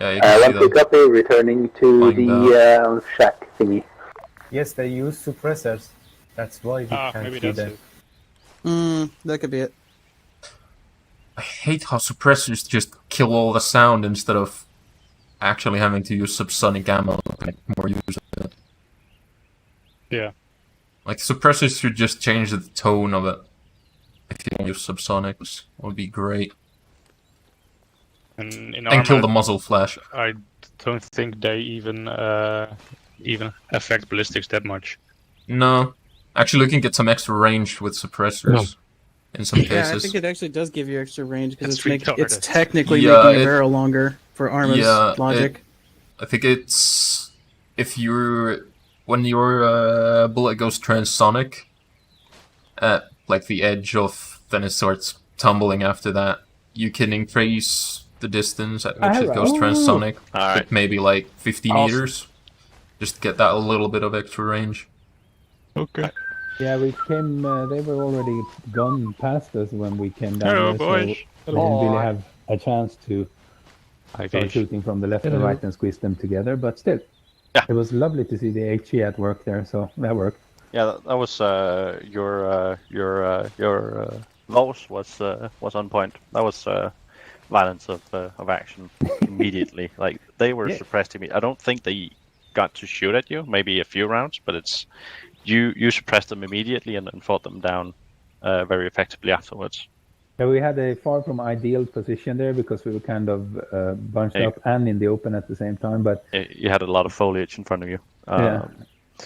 Yeah, you can see them. copy, returning to the shack thingy. Yes, they use suppressors. That's why we can't maybe see that's them. it. That could be it. I hate how suppressors just kill all the sound instead of actually having to use subsonic ammo to make more use of it. Yeah. Like, suppressors should just change the tone of it. If you use subsonics, it would be great. And in And kill Arma, the muzzle flash. I don't think they even affect ballistics that much. No. Actually, you can get some extra range with suppressors in some cases. Yeah, I think it actually does give you extra range because That's it's retarded. technically making a barrel longer for Arma's logic. I think it's when your bullet goes transonic at like the edge of, then it starts tumbling after that. You can increase the distance at which it goes transonic, with maybe like 50 meters. Just to get that a little bit of extra range. Okay. Yeah, we came. They were already gone past us when we came down Hello, there, boys. so we didn't really have a chance to start guess. shooting from the left and Hello. right and squeeze them together. But still, it was lovely to see the HE at work there. So that worked. Yeah, that was your loss was on point. That was violence of action immediately. Like they were suppressed immediately. I don't think they got to shoot at you. Maybe a few rounds, but it's you suppressed them immediately and fought them down very effectively afterwards. Yeah, we had a far from ideal position there because we were kind of bunched up and in the open at the same time. But you had a lot of foliage in front of you. Yeah.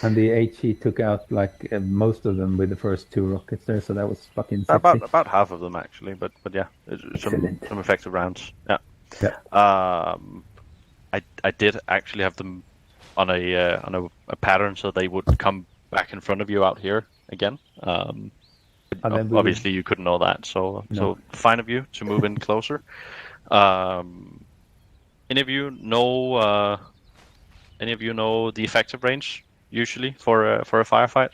And the HE took out like most of them with the first 2 rockets there, so that was fucking sexy. About half of them actually, but yeah, some effective rounds. Yeah. I did actually have them on a pattern so they would come back in front of you out here again. Obviously, you couldn't know that, so fine of you to move in closer. Any of you know the effective range usually for a firefight?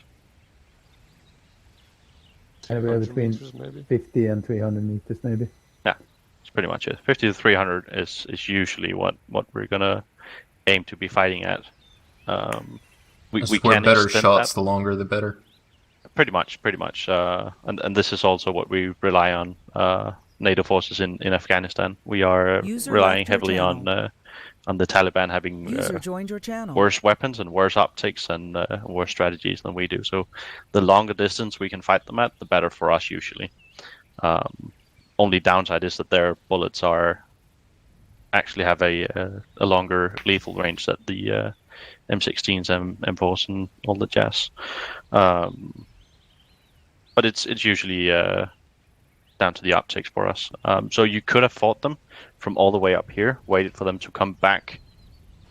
Anywhere between 50 and 300 meters, maybe. Yeah, that's pretty much it. 50 to 300 is usually what we're gonna aim to be fighting at. We can better extend shots, that. the longer the better. Pretty much. And this is also what we rely on NATO forces in Afghanistan. We are relying heavily on the Taliban having worse weapons and worse optics and worse strategies than we do. So the longer distance we can fight them at, the better for us usually. Only downside is that their bullets actually have a longer lethal range that the M16s, M4s, and all the jazz. But it's usually down to the optics for us. So you could have fought them from all the way up here, waited for them to come back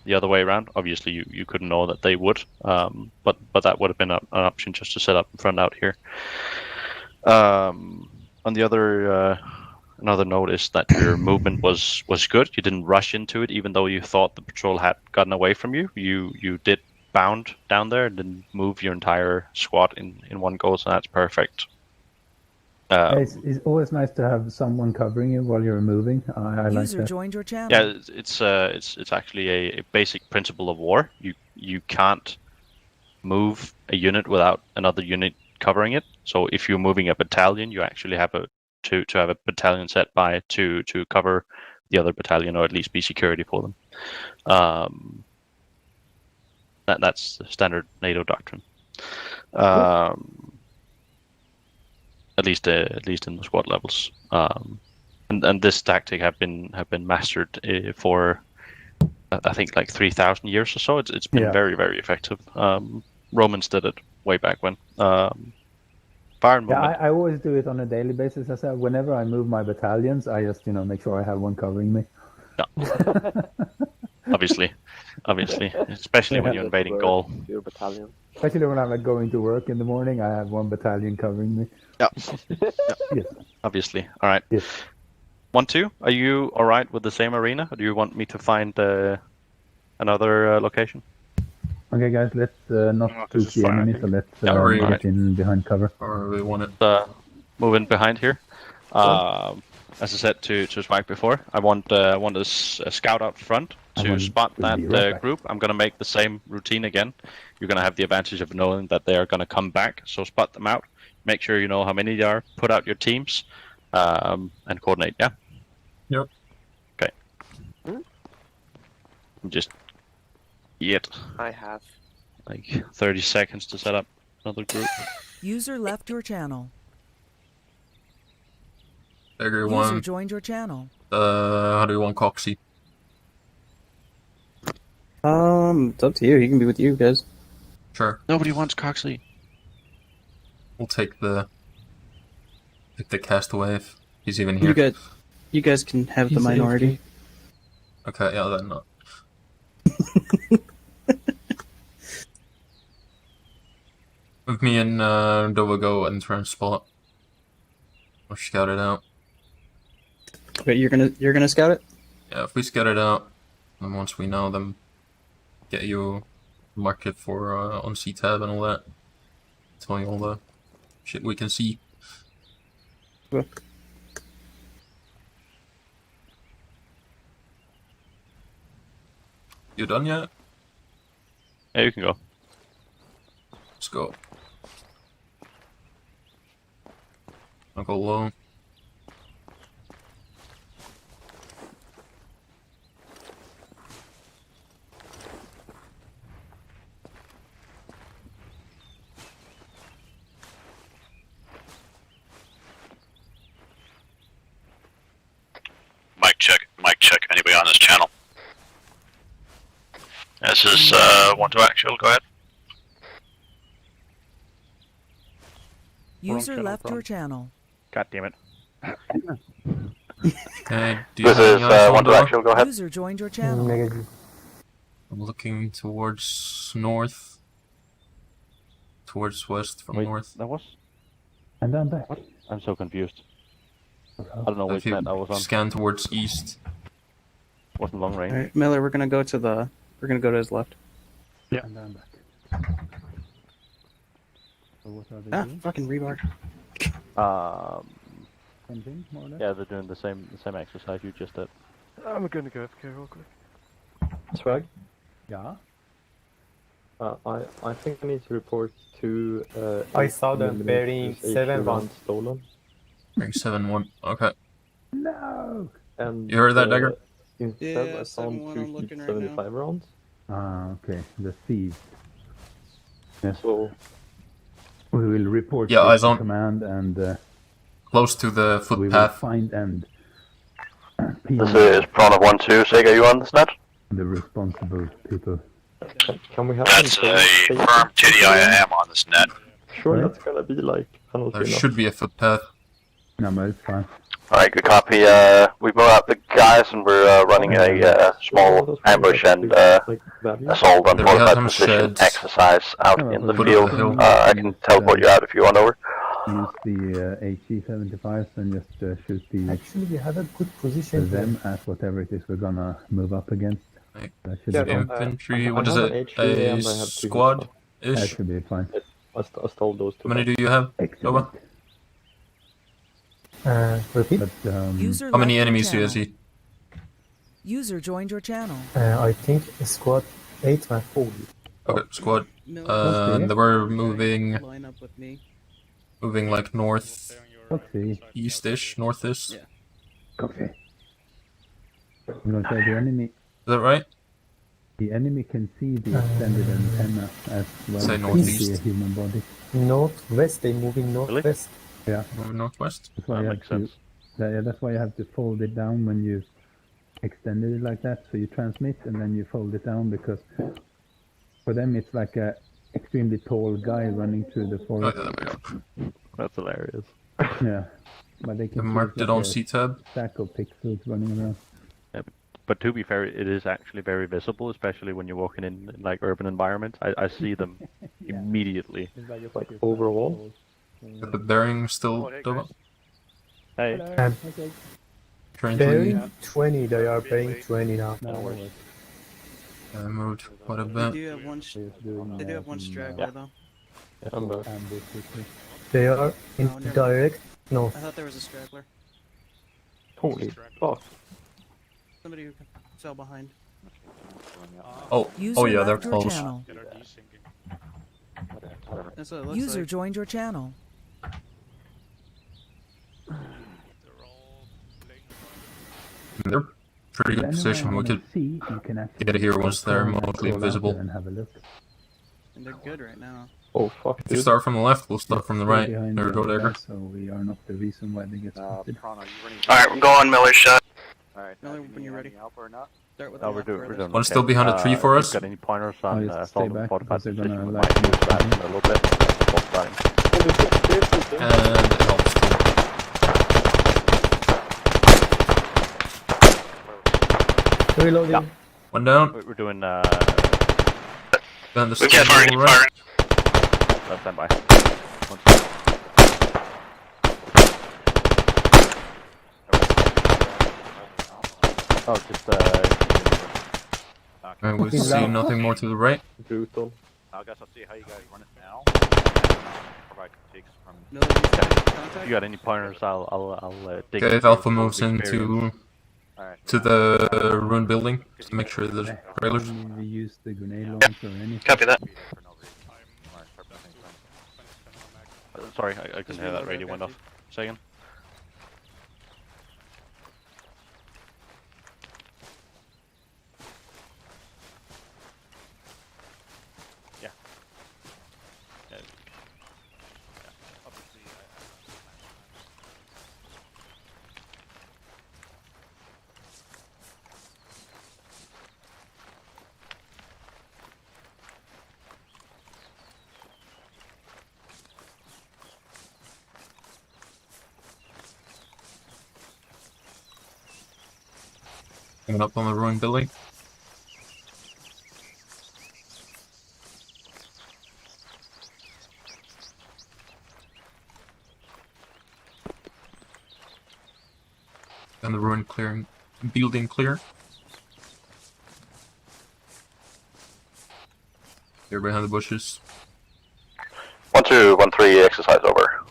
the other way around. Obviously, you couldn't know that they would, but that would have been an option just to set up in front out here. On the other another note is that your movement was good. You didn't rush into it, even though you thought the patrol had gotten away from you. You did bound down there and then move your entire squad in one go, so that's perfect. It's always nice to have someone covering you while you're moving. I like that. Joined your channel. Yeah, it's actually a basic principle of war. You can't move a unit without another unit covering it. So if you're moving a battalion, you actually have to have a battalion set by to cover the other battalion, or at least be security for them. That's the standard NATO doctrine. At least in the squad levels. And this tactic have been mastered for I think like 3,000 years or so. It's been very, very effective. Romans did it way back when. Fire movement. Yeah, I always do it on a daily basis. I said whenever I move my battalions, I just make sure I have one covering me. Yeah. Obviously, especially when you're invading Gaul. Your battalion. Especially when I'm going to work in the morning, I have one battalion covering me. Yeah. Yes. Obviously. All right. Yes. 1-2. Are you all right with the same arena, or do you want me to find another location. Okay, guys, let's not spook the enemy, so let's get in behind cover. Or we want it. Move in behind here. As I said to Spike before, I want a scout out front to spot that group. I'm gonna make the same routine again. You're gonna have the advantage of knowing that they are gonna come back, so spot them out. Make sure you know how many there are. Put out your teams, and coordinate. Yeah. Yep. Okay. Just I have like 30 seconds to set up another group. User left your channel. Beggar User one. joined your channel. How do you want Coxie? It's up to you. He can be with you guys. Sure. Nobody wants Coxley. We'll take the castaway if he's even here. You guys can have the minority. Okay, yeah, then not. With me and Dova go and try and spot. Or scout it out. Wait, you're gonna scout it? Yeah, if we scout it out, and once we know them, get you market for on C-tab and all that. Tell you all the shit we can see. Cool. You done yet? Yeah, you can go. Let's go. I'll go low. Mic check. Anybody on this channel? This is 1-2 actual. Go ahead. User left your channel. God damn it. Okay, do you This have is any eyes on 1-2 Dora? actual. Go ahead. User joined your channel. I'm looking towards north. Towards west from north. That was? And then back. What? I'm so confused. I don't know which net I was on. Scan towards east. Wasn't long range. Alright, Miller, we're gonna go to his left. Yeah. And then back. So what are they doing? Fucking rebar. Same thing, more or less? Yeah, they're doing the same exercise you just did. I'm gonna go FK real quick. Swag? Yeah? I think I need to report to... I saw them bearing 7-1. Stolen. Bearing 7-1, okay. No! And You heard that, Dagger? Instead, Yeah, I found 7-1, two I'm looking right 75 rounds. Ah, okay. The thieves. Yes. So... We will report Yeah, to eyes on. command and Close to the we will footpath. find and This is Prana 1-2. Sig, are you on this net? the responsible people. Can we have That's a firm titty I am on this net. Sure, that's gonna be like penalty There enough. should be a footpath. No, but it's fine. Alright, good copy. We moved out the guys and we're running a small ambush and assault on There we have fortified some position sheds. exercise out in the Foot of the field. hill. I can teleport you out if you want over. Use the HE-75s and just shoot Actually, we have a good position. them at whatever it is we're gonna move up against. Like, That should Yeah, be fine. infantry, I what is have an it? HE and A I have two That squad-ish? should be fine. I stole those two. How many do you have, Excellent. Nova? Repeat? But, User How many left your enemies do you channel. see? User joined your channel. I think squad 8 man. Okay, squad. Miller, And they were moving line up with me. like north Oxy. east-ish, north-ish. Yeah. Okay. I'm gonna say the enemy. Is that right? The enemy can see the extended antenna as well Say as northeast. the human body. Northwest, they moving northwest. Yeah. Moving northwest? That's why That you makes have to. sense. Yeah, that's why you have to fold it down when you extended it like that. So you transmit and then you fold it down because for them it's like a extremely tall guy running through the Oh, forest. yeah, there we go. That's hilarious. Yeah, but they You can see marked it's it like on a C-tab. stack of pixels running around. But to be fair, it is actually very visible, especially when you're walking in like urban environments. I see them immediately. Like overall. Got the bearing still, Dova? Hey. Currently, Bearing 20, they are bearing 20 now. No, I moved quite a They bit. do have one. They do have one straggler though. They are in Oh, never mind. direct north. I thought there was a straggler. Holy fuck. Somebody who fell behind. Oh, User oh yeah, they're left your close. channel. That's what it looks User like. joined your channel. They're pretty good position. We could get it here once they're mostly invisible. And they're good right now. Oh fuck, If you dude. start from the left, we'll start from the right. There, go there. So we are not the reason why they get spotted. Alright, we're going, Miller shot. Alright, Miller, when you're ready. Help or not? Start with No, the we're left doing. furthest. We're doing. One's still behind a tree for if us. you've got any pointers on just stay back, because they're gonna we like might use that in a little bit. We'll start. And it helps too. Reloading. Yeah. One down. We're doing. Behind the We can't fire, stone right. Stand by. Oh, just And we see nothing more to the right. Brutal. I guess I'll see how you guys run it now. Provide takes from. Miller, you got contact? if you got any pointers, I'll dig. Okay, if into Alpha your moves experience. to the ruined building, just to make sure there's trailers. We use the grenade launcher or anything. Copy that. Sorry, I couldn't hear that radio went off. Say again. Yeah. Yeah. Obviously, Coming up on the ruined building. And the ruined building clear. They're behind the bushes. 1213, exercise over.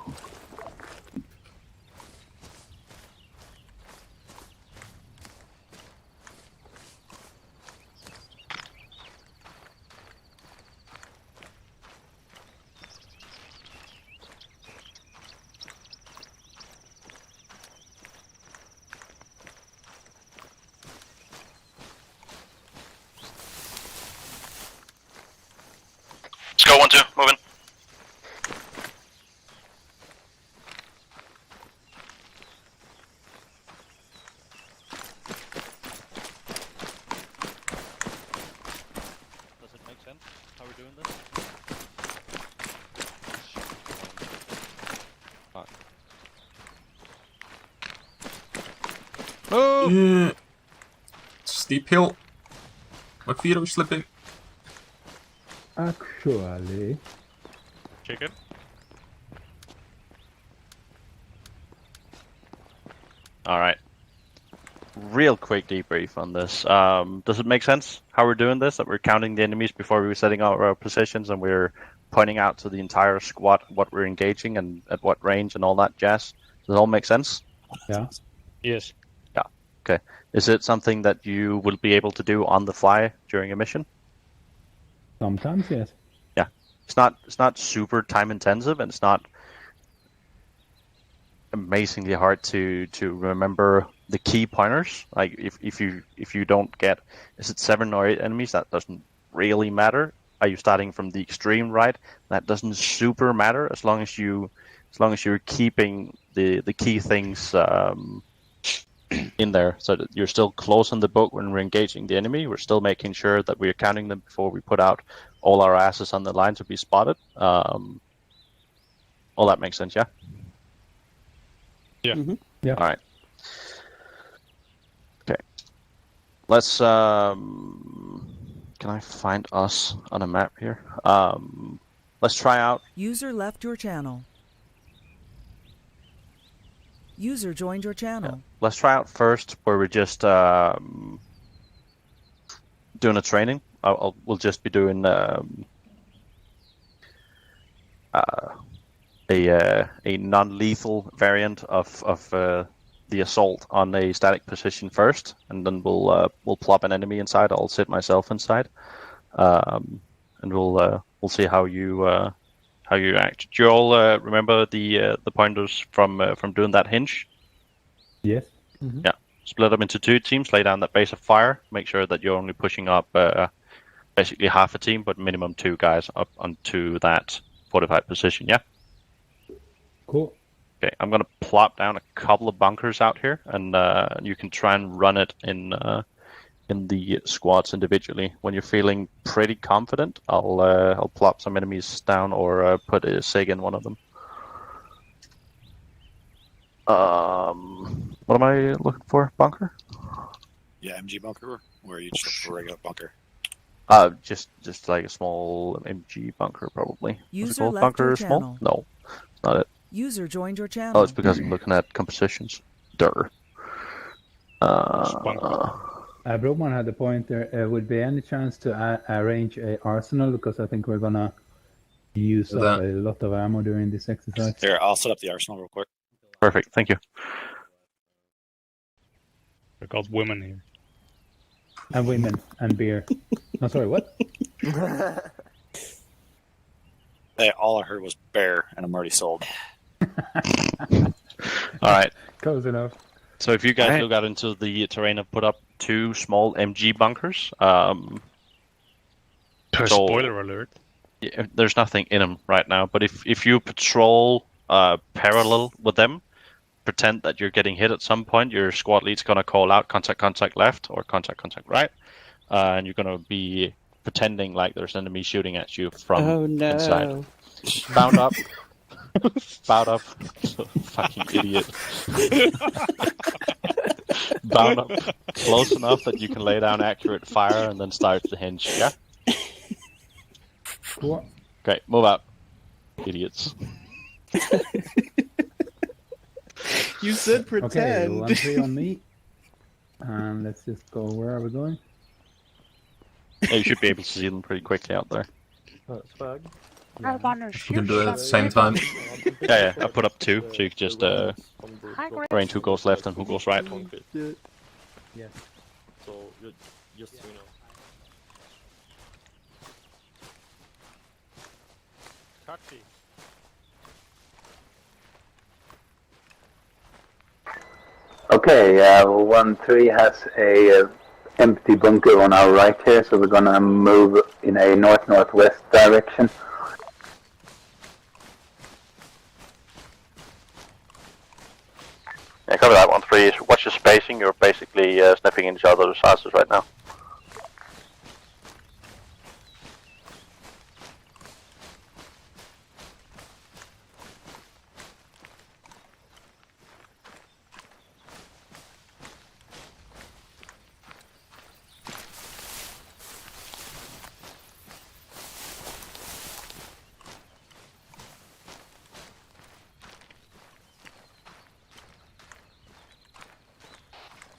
Let's go, 1-2, moving. does it make sense how we're doing this? Yeah. Steep hill. My feet are slipping. Actually, Chicken. All right. Real quick debrief on this. Does it make sense how we're doing this? That we're counting the enemies before we were setting out our positions, and we're pointing out to the entire squad what we're engaging and at what range and all that jazz. Does it all make sense? yeah. Yes. Yeah. Okay. Is it something that you will be able to do on the fly during a mission? Sometimes, yes. Yeah. It's not super time intensive, and it's not amazingly hard to remember the key pointers. Like if you don't get, is it 7 or 8 enemies, that doesn't really matter. Are you starting from the extreme right? That doesn't super matter as long as you're keeping the key things in there, so that you're still close on the boat when we're engaging the enemy. We're still making sure that we're counting them before we put out all our asses on the line to be spotted. All that makes sense, yeah? Yeah. Mm-hmm. Yeah. All right. Okay. Let's can I find us on a map here? Let's try out. User left your channel. User joined your channel. Let's try out first where we're just doing a training. We'll just be doing a non-lethal variant of the assault on a static position first, and then we'll plop an enemy inside. I'll sit myself inside, and we'll see how you act. Do you all remember the pointers from doing that hinge? Yes. Yeah. Split them into 2 teams. Lay down that base of fire. Make sure that you're only pushing up basically half a team, but minimum 2 guys up onto that fortified position. Yeah. Cool. Okay, I'm gonna plop down a couple of bunkers out here, and you can try and run it in the squads individually. When you're feeling pretty confident, I'll plop some enemies down or put a SIG in one of them. What am I looking for? Bunker? Yeah, MG bunker, or you just look for a regular bunker? Just like a small MG bunker, probably. User What's it called? left Bunker your small? channel. No, not it. User joined your channel. Oh, it's because I'm looking at compositions. Durr. Broman had a point there. Would be any chance to arrange a arsenal, because I think we're gonna use up a lot of ammo during this exercise. Here, I'll set up the arsenal real quick. Perfect, thank you. They're called women here. And women and beer. No, sorry, what? Hey, all I heard was bear, and I'm already sold. All right. Close enough. So if you guys look out into the terrain, I've put up 2 small MG bunkers. Spoiler alert. Yeah, there's nothing in them right now, but if you patrol parallel with them, pretend that you're getting hit at some point, your squad lead's going to call out contact left or contact right, and you're going to be pretending like there's an enemy shooting at you from inside. Bound up. Bound up. Fucking idiot. Bound up close enough that you can lay down accurate fire and then start the hinge, yeah? Cool. Okay, move out. Idiots. You said pretend. Okay, 1-3 on me. And let's just go. Where are we going? Yeah, you should be able to see them pretty quickly out there. Swag. You can do it at the same time. Yeah, I put up 2, so you can just arrange who goes left and who goes right. Yes. So, just so you know. Taxi. Okay, 1-3 has a empty bunker on our right here, so we're gonna move in a north-northwest direction. Yeah, cover that 1-3. Watch your spacing. You're basically sniffing in each other's houses right now.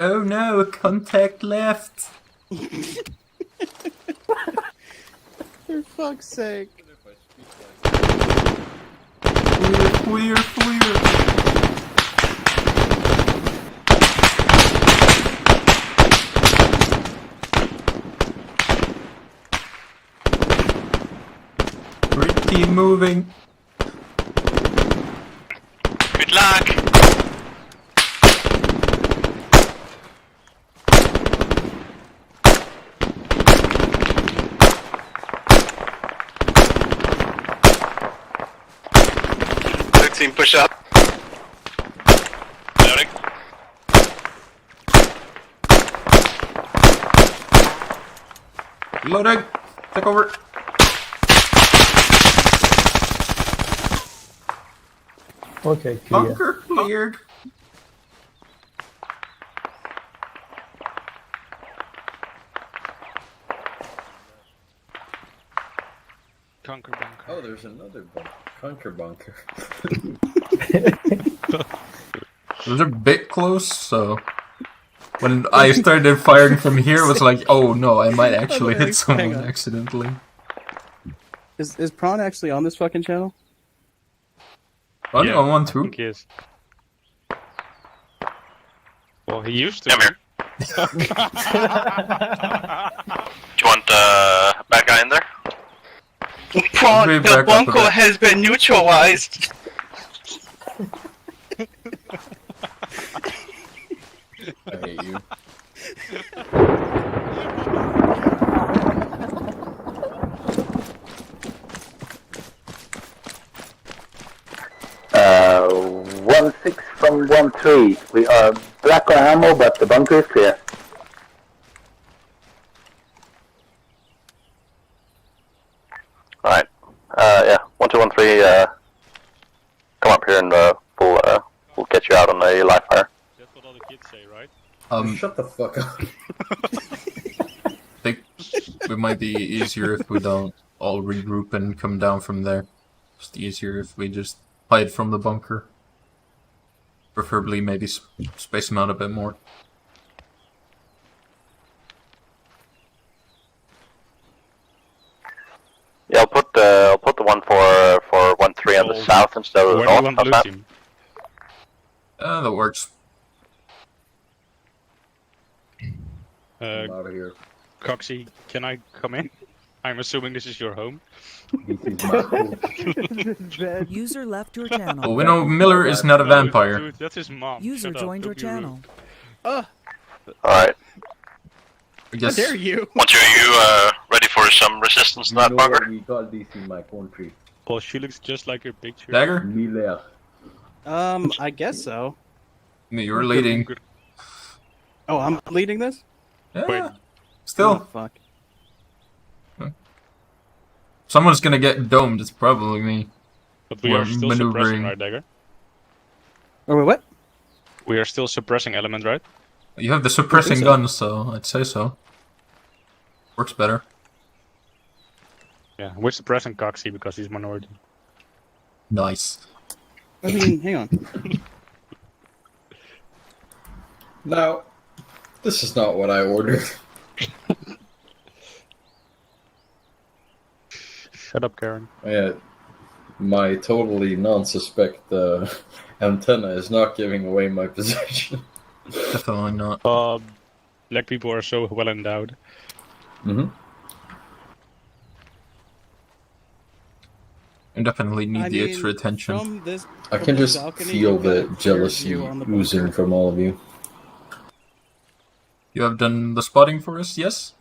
Oh no, contact left! For fuck's sake. Clear. Keep moving. Good luck! Team push up. Loading. Loading. Take over. Okay, clear. Bunker cleared. Conquer bunker. Oh, there's another bunker. Conquer bunker. Those are a bit close, so When I started firing from here, it was like, oh no, I might actually hit someone on. accidentally. Is Prawn actually on this fucking channel? Running on one I too? think he is. Well, he used to. Come here. Do you want bad guy in there? Prawn, Be the back up a bunker bit. has been neutralized. I hate you. Uh, 1-6 from 1-3. We are black on ammo, but the bunker is clear. Alright. Yeah. 1213, come up here and we'll get you out on a live fire. That's what all the kids say, right? Shut the fuck up. I think it might be easier if we don't all regroup and come down from there. It's easier if we just hide from the bunker. Preferably maybe space them out a bit more. Yeah, I'll put the one for 1-3 on the south instead of the Where do you north. want blue How's that? team? That works. I'm out of here. Coxie, can I come in? I'm assuming this is your home. This is my home. User left your channel. Well, we know Miller is not a vampire. Dude, that's his mom. User Shut up, joined your don't be rude. channel. Alright. I guess How dare you? Once you ready for some resistance in You that know bunker? what we call this in my country? Well, she looks just like her picture. Dagger? Miller. I guess so. You're leading. Oh, I'm leading this? Yeah. Wait. Still. Oh, fuck. Someone's gonna get domed, it's probably me. But we We're are still maneuvering. suppressing, right, Dagger? Oh, wait, what? We are still suppressing element, right? You have the suppressing so. gun, so I'd say so. Works better. Yeah, we're suppressing Coxie because he's minority. Nice. I mean, hang on. Now, this is not what I ordered. Shut up, Karen. Yeah, my totally non-suspect antenna is not giving away my position. Definitely not. Black people are so well endowed. Mm-hmm. You definitely need I the mean, extra attention. from this, I from can this just balcony, feel you've got the a clear jealousy view on the oozing bunker. from all of you. You have done the spotting for us, yes?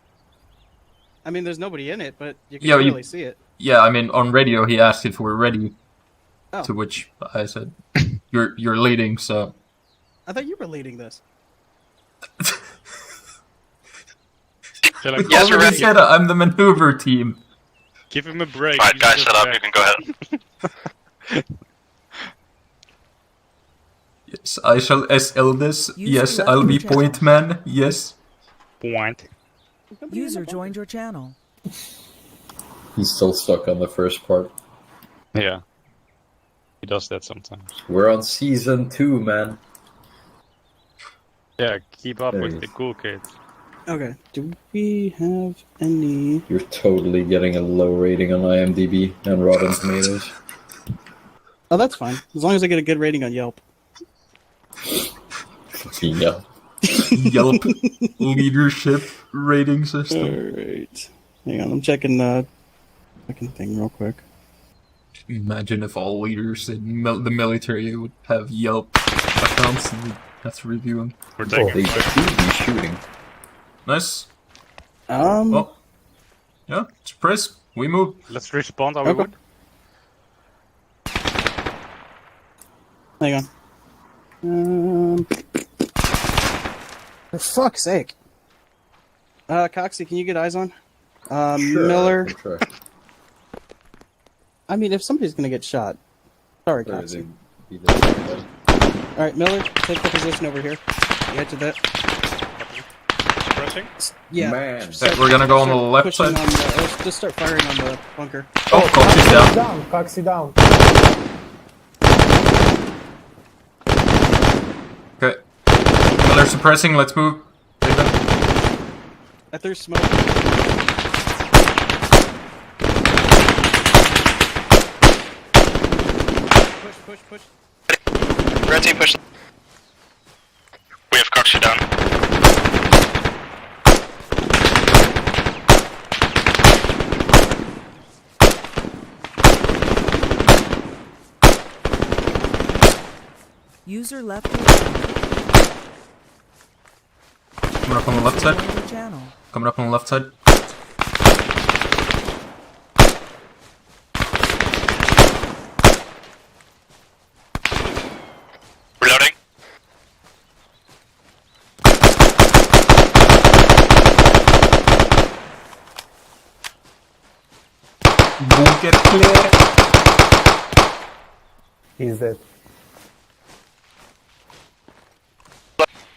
I mean, there's nobody in it, but you can Yeah, clearly see it. Yeah, I mean, on radio he asked if we're ready. Oh. To which I said, "You're leading, so." I thought you were leading this. They're like, Yes, already said I'm the maneuver team. give him a break. Alright, he's guys, just set up. back. You can go ahead. Yes, I shall SL this. User Yes, left I'll be your channel. point man. Yes. Point. User joined your channel. He's still stuck on the first part. Yeah. He does that sometimes. We're on season 2, man. Yeah, keep up There with he the is. cool kids. Okay, do we have any... You're totally getting a low rating on IMDb and Rotten Tomatoes. Oh, that's fine. As long as I get a good rating on Yelp. Fucking Yelp. Yelp leadership rating system. Alright. Hang on, I'm checking the fucking thing real quick. Imagine if all leaders in the military would have Yelp accounts and we'd have to review them. We're Oh, taking they fight. do be shooting. Nice. Oh, Yeah, surprise. We move. Let's respond how we Okay. would. hang on. For fuck's sake. Coxie, can you get eyes on? Sure, Miller. Sure. I mean, if somebody's gonna get shot. Sorry, Sorry, Coxie. they- they- Alright, Miller, take the position over here. The edge of that. Suppressing? Yeah. Man. Start- We're gonna go on the start left pushing side. on the- let's just start firing on the bunker. Oh, Coxie's down. Down, Coxie down. Okay. Miller suppressing, let's move. I threw smoke. Push. Red team push. We have crouched you down. User left. Coming up on the left side. Channel. Coming up on the left side. Reloading. Bunker clear. He's dead.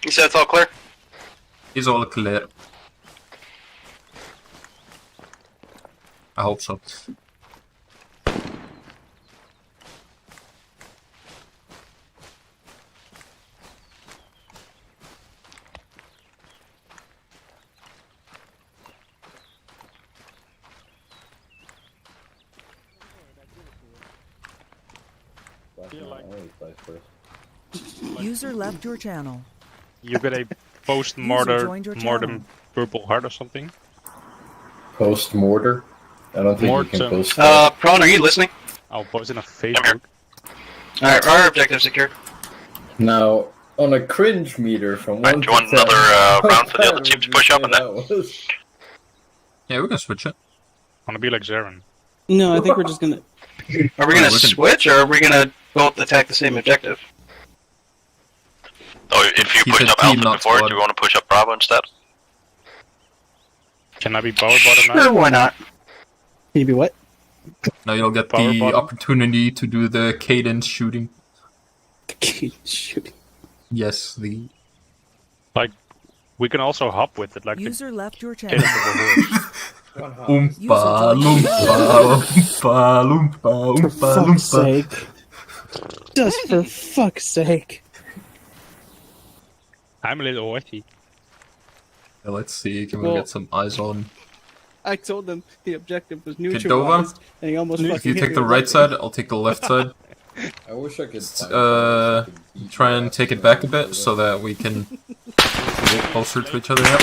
You said it's all clear? He's all clear. I hope so. User left your channel. You get a User post-mortem joined your channel. purple heart or something? Post-mortar? I don't think you can Mortem. post Prawn, are you listening? I'll post it on Facebook. Alright, our objective secured. Now, on a cringe meter from 1 Do you want to 10, another round for the how other bad team would to you push up say on that? was? Yeah, we can switch it. Wanna be like Zaren. No, I think we're just gonna. Are we gonna switch, or are we gonna both attack the same objective? Oh, if you Keep pushed it up team, Alpha not before, squad. do you want to push up Bravo instead? Can I be power bottom now? Sure, why not? Can you be what? Now you'll get Power the bottom. opportunity to do the cadence shooting. Shooting. Yes, the... Like, we can also hop with it, like User left your the channel. Oompa loompa, oompa loompa, For oompa fuck's loompa. sake. Just for fuck's sake. I'm a little wetty. Yeah, let's see, can we Well- get some eyes on... I told them the objective was Kidova? neutralized, and he almost If fucking you hit take me the with right it. side, I'll take the left side. I wish I could Try and take it back a bit so that we can get closer to each other. Yep.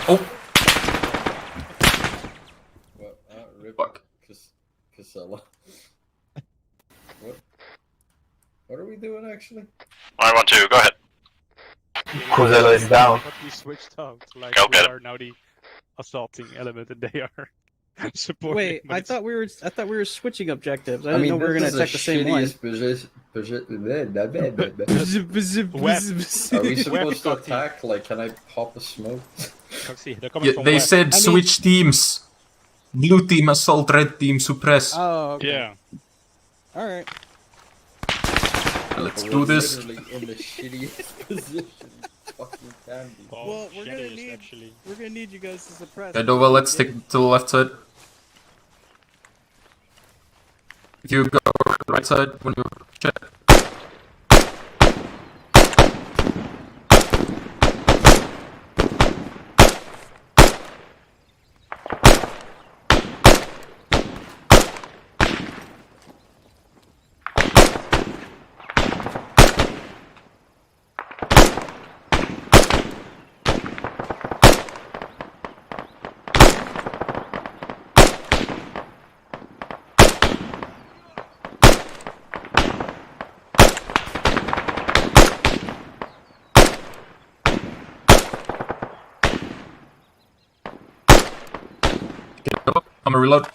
Oh! Rip Fuck. Casella. What are we doing actually? I want to, go ahead. Casella is down. But we switched out. Like, Go we get it. are now the assaulting element, and they are supporting. Wait, but I it's- thought we were switching objectives. I didn't know we were gonna this is attack the same one. Are we supposed to attack? Like, can I pop a smoke? See, they're coming Yeah, from they west. said switch teams. Blue team assault, red team suppress. Oh, okay. Yeah. Alright. Let's do this. Literally in the shittiest position fucking can be. Well, we're gonna Shadows, need actually. we're gonna need you guys to suppress. Yeah, Dova, let's take to the left side. If you go right side when you check. I'm gonna reload.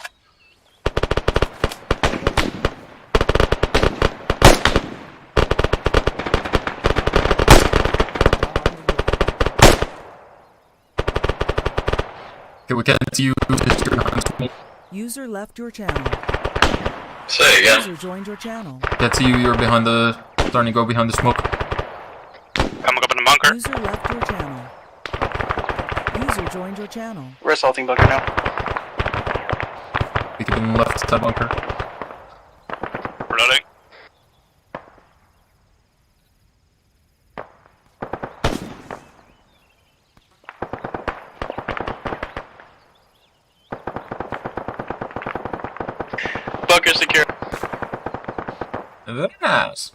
Okay, we can't see you. User left your channel. Say again. User joined your channel. Can't see you. You're behind the. Starting to go behind the smoke. Coming up in the bunker. User left your channel. User joined your channel. We're assaulting bunker now. We can left side bunker. Reloading. bunker secure. Very nice.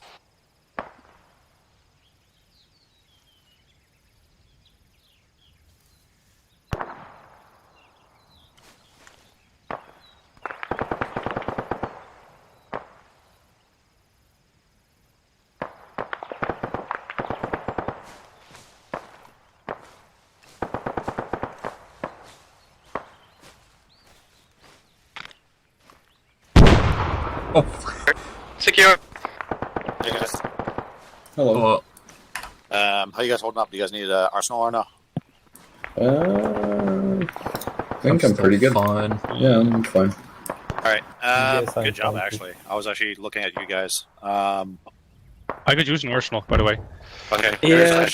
Oh. Secure. Hey guys. Hello. How you guys holding up? Do you guys need arsenal or no? I think I'm pretty good. Fine. Yeah, I'm fine. Alright, Yes, I'm good job fine, too. actually. I was actually looking at you guys. I could use an arsenal, by the way. Okay, Yeah.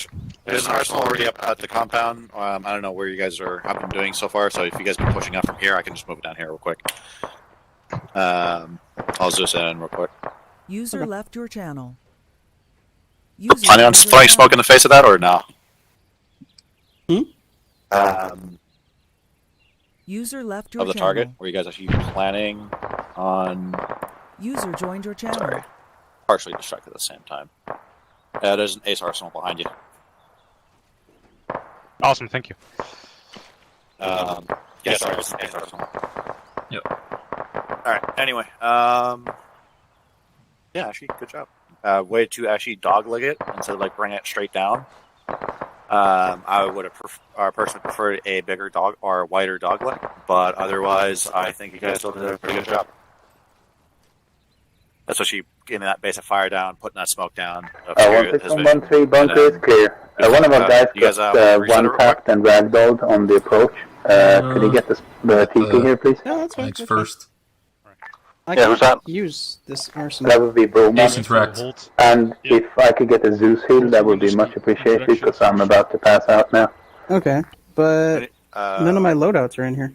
there's an arsenal already up at the compound. have been doing so far, so if you guys been pushing up from here, I can just move it down here real quick. I'll zoom in real quick. User left your channel. Planning on throwing smoke in the face of that or no? User left your Of the channel. target? Were you guys actually planning on User joined your channel. Sorry. Partially distracted at the same time? There's an ace arsenal behind you. Awesome, thank you. Yeah, sorry, it's an ace arsenal. Yep. Alright, anyway, yeah, actually, good job. Way to actually dogleg it instead of like bring it straight down. I would have personally preferred a bigger dog or wider dogleg, but otherwise, I think you guys still did a pretty good job. Especially getting that base of fire down, putting that smoke down. 16113 bunker is clear. One of our guys got one tapped and ragdolled on the approach. Could you get the TP here, please? No, that's fine. Thanks that's first. I Yeah, can who's that? use this arsenal. That would be Bowman. Decent wrecked. And if I could get a Zeus heal, that would be much appreciated because I'm about to pass out now. Okay, but none of my loadouts are in here.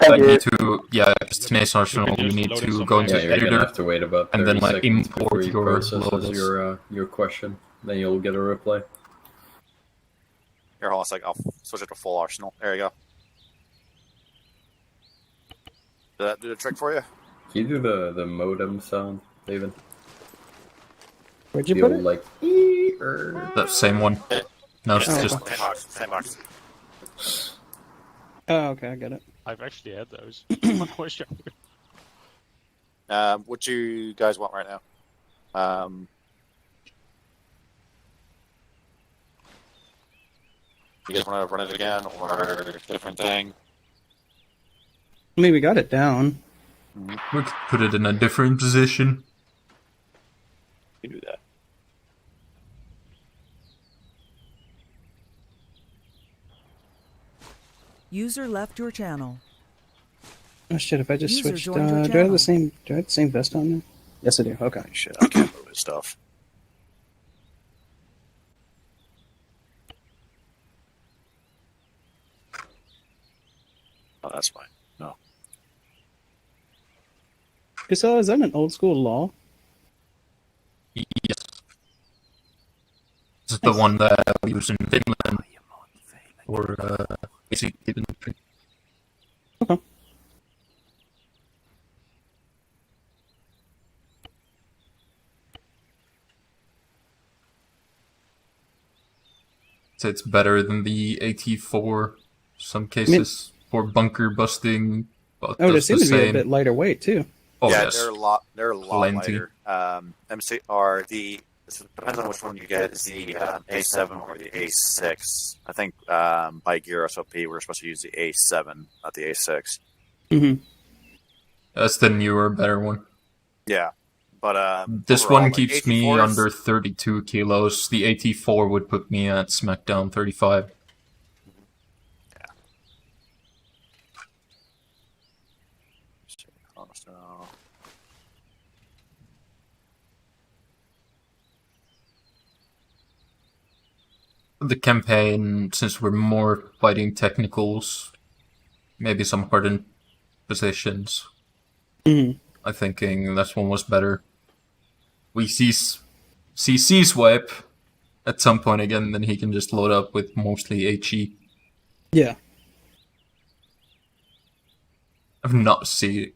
You need to, just an ace arsenal, you need to go into You're editor gonna have to wait about 30 and then like seconds before import he your processes loadouts. your question. Then you'll get a reply. Here, hold on a sec. I'll switch it to full arsenal. There you go. Did that do the trick for you? Can you do the modem sound, David? Where'd you the put old, it? like, That same one. No, it's just... Same box. Oh, okay, I got it. I've actually had those when I was younger. What do you guys want right now? You guys want to run it again or different thing? I mean, we got it down. We could put it in a different position. You do that. User left your channel. Oh shit! If I just User switched, joined your do I have channel. the same? Do I have the same vest on now? Yes, I do. Okay. Shit, I can't move his stuff. Oh, that's fine. No. So is that an old school law? Yes. This is the one that we use in Finland for basic infantry. Okay. So it's better than the AT4 some cases for bunker busting. But Oh, they does seem the to be a same. bit lighter weight too. Oh, yeah, yes. they're a lot Plenty. lighter. MC or the it depends on which one you get. Is the A7 or the A6? I think by Gear SOP we're supposed to use the A7, not the A6. Mm-hmm. That's the newer, better one. Yeah, but This overall, one like, keeps me AT4s under 32 kilos. The AT4 would put me at SmackDown 35. The campaign, since we're more fighting technicals, maybe some hardened positions. Mhm. I'm thinking this one was better. We see CC swipe at some point again, then he can just load up with mostly HE. Yeah. I've not seen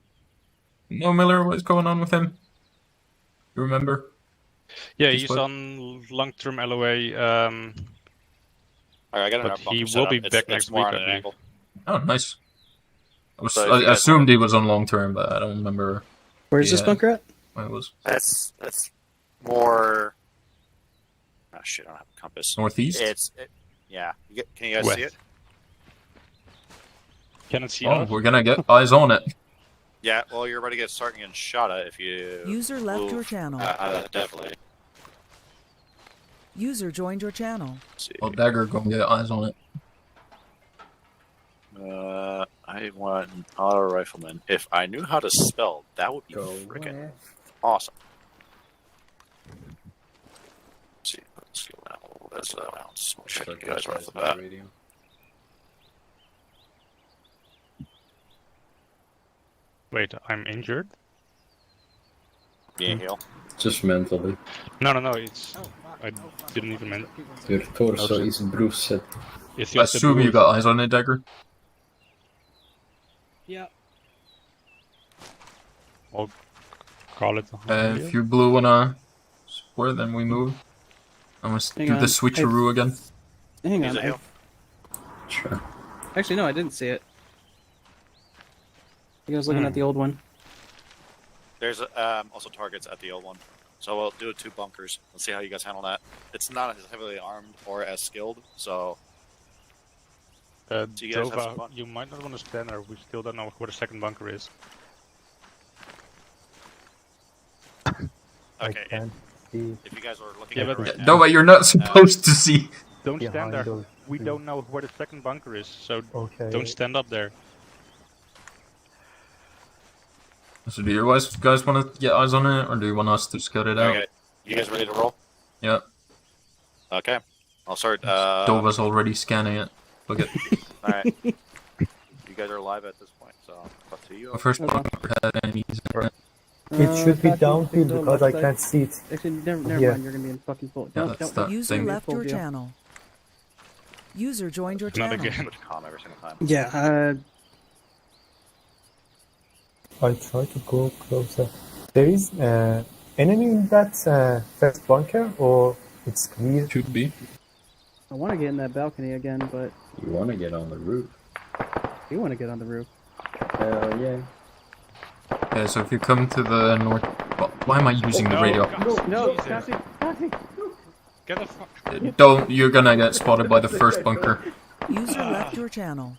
No, Miller, what's going on with him? You remember? Yeah, he's on long-term LOA. Alright, I got but another he bunker will set be up. back It's next more week, on I an believe. angle. Oh, nice. So if you I guys assumed wanna- he was on long term, but I don't remember. Where's this bunker at? Where it was. That's more. Oh shit! I don't have a compass. Northeast? Yeah. Can you guys see it? Cannot see Oh, us. we're gonna get eyes on it. Yeah. Well, you're about to get starting getting shot at if you. User left move your channel. out of that definitely. User joined your channel. Well, Dagger gonna get eyes on it. I want an auto rifleman. If I knew how to spell, that would be freaking awesome. Let's see what that's I'll check you guys right off the bat. Wait, I'm injured? Being heal. Just mentally. No, it's... I didn't even mean... Your torso is bruised. It's I just assume you got eyes on it, Dagger. Yeah. I'll call it. If you blue wanna support, then we move. I'm gonna Hang do on. the switcheroo again. Hang on. Use a heal. Sure. Actually, no, I didn't see it. I think I was looking at the old one. There's also targets at the old one. So we'll do 2 bunkers. Let's see how you guys handle that. It's not as heavily armed or as skilled, so... so you guys have some Dova, fun. you might not want to stand there. We still don't know where the second bunker is. Okay, can't see. if you guys are looking Yeah, at it but- right now... No, you're not supposed to see. Don't stand Behind there. those We trees. don't know where the second bunker is, so Okay. don't stand up there. So do you guys want to get eyes on it, or do you want us to scout it out? Okay, you guys ready to roll? Yeah. Okay, I'll start. Dova's already scanning it. Look at. Alright. You guys are live at this point, so up to you. The first bunker had enemies in it. It should be Back downfield to the because left I side. can't see it. Actually, never Yeah. mind. You're gonna be in fucking full. Yeah, Don't. that's that User thing. left your Full deal. channel. User joined your Not channel. again. Switch calm every single time. Yeah. I try to go closer. There is enemy in that first bunker, or it's clear? Should be. I want to get in that balcony again, but You want to get on the roof? you want to get on the roof. Hell yeah. Yeah, so if you come to the north... Why am I using the radio? No, Cassie. Get the fuck. Don't, you're gonna get spotted by the first bunker. User left your channel.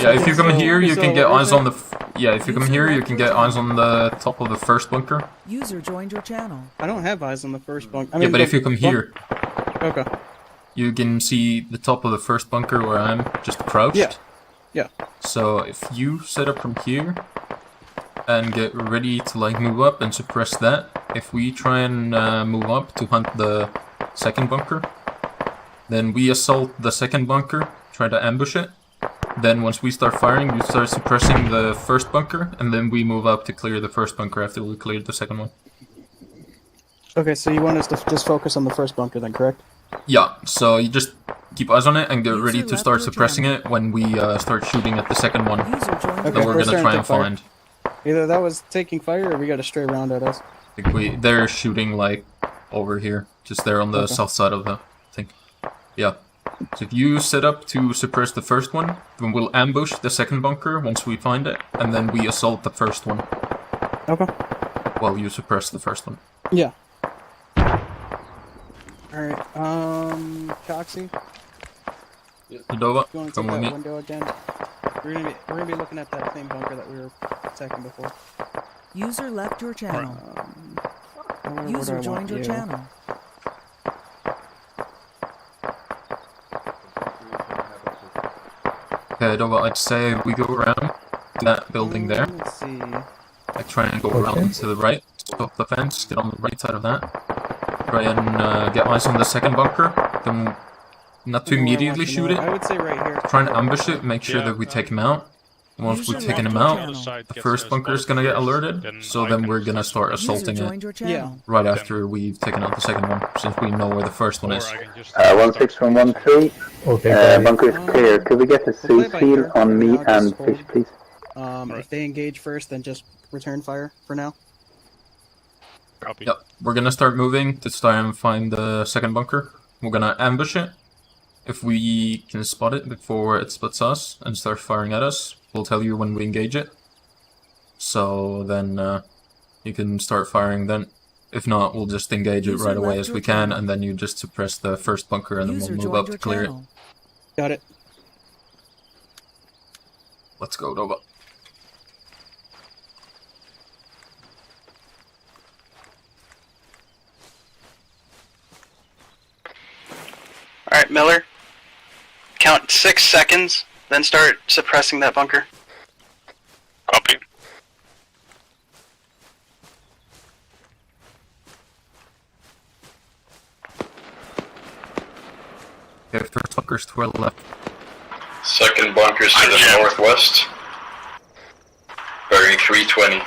Yeah, if you come here, you so can get what eyes is on it? the... Yeah, if you come here, you can get eyes on the top of the first bunker. User joined your channel. I don't have eyes on the first bunk. Yeah, but if you come here, Okay. you can see the top of the first bunker where I'm just crouched. Yeah. Yeah. So if you set up from here and get ready to like move up and suppress that, if we try and move up to hunt the second bunker, then we assault the second bunker, try to ambush it. Then once we start firing, you start suppressing the first bunker, and then we move up to clear the first bunker after we cleared the second one. Okay, so you want us to just focus on the first bunker then, correct? Yeah, so you just keep eyes on it and get User ready to left start your suppressing channel. it when we start shooting at the second one. User joined That Okay, we're we're gonna starting try to and fire. find. Either that was taking fire or we got a stray round at us. I think they're shooting like over here, just there on the Okay. south side of the thing. Yeah. So if you set up to suppress the first one, then we'll ambush the second bunker once we find it, and then we assault the first one. Okay. While you suppress the first one. Yeah. Alright, Coxie, Dova, you want to come take with that me. window again? We're gonna be looking at that same bunker that we were attacking before. User left your channel. Where do User I joined want your you? channel. Okay, Dova, I'd say we go around that building there. Let's see. Like try and go around to the right, stop the fence, get on the right side of that. Try and get eyes on the second bunker. Then not to Where I want immediately you shoot know, it. I would say right here. Try and ambush it, make sure Yeah. that we take him out. And once we've User taken him left your out, channel. the first bunker is gonna get alerted, so then we're gonna start User assaulting joined it your channel. right after we've taken out the second one, since we know where the first one Or is. I can just... 16113. Okay, Bunker is clear. Could we get a We'll play safe by seal ear on for me now, just and hold. fish, please? If they engage first, then just return fire for now. Copy. Yep, we're gonna start moving to try and find the second bunker. We're gonna ambush it. If we can spot it before it spots us and start firing at us, we'll tell you when we engage it. So then you can start firing then. If not, we'll just engage it right away as we can, and then you just suppress the first bunker and then we'll move up to clear it. Got it. Let's go, Nova. Alright, Miller. Count 6 seconds, then start suppressing that bunker. Copy. Okay, first bunker's to our left. Second bunker's to the northwest. Bearing 320.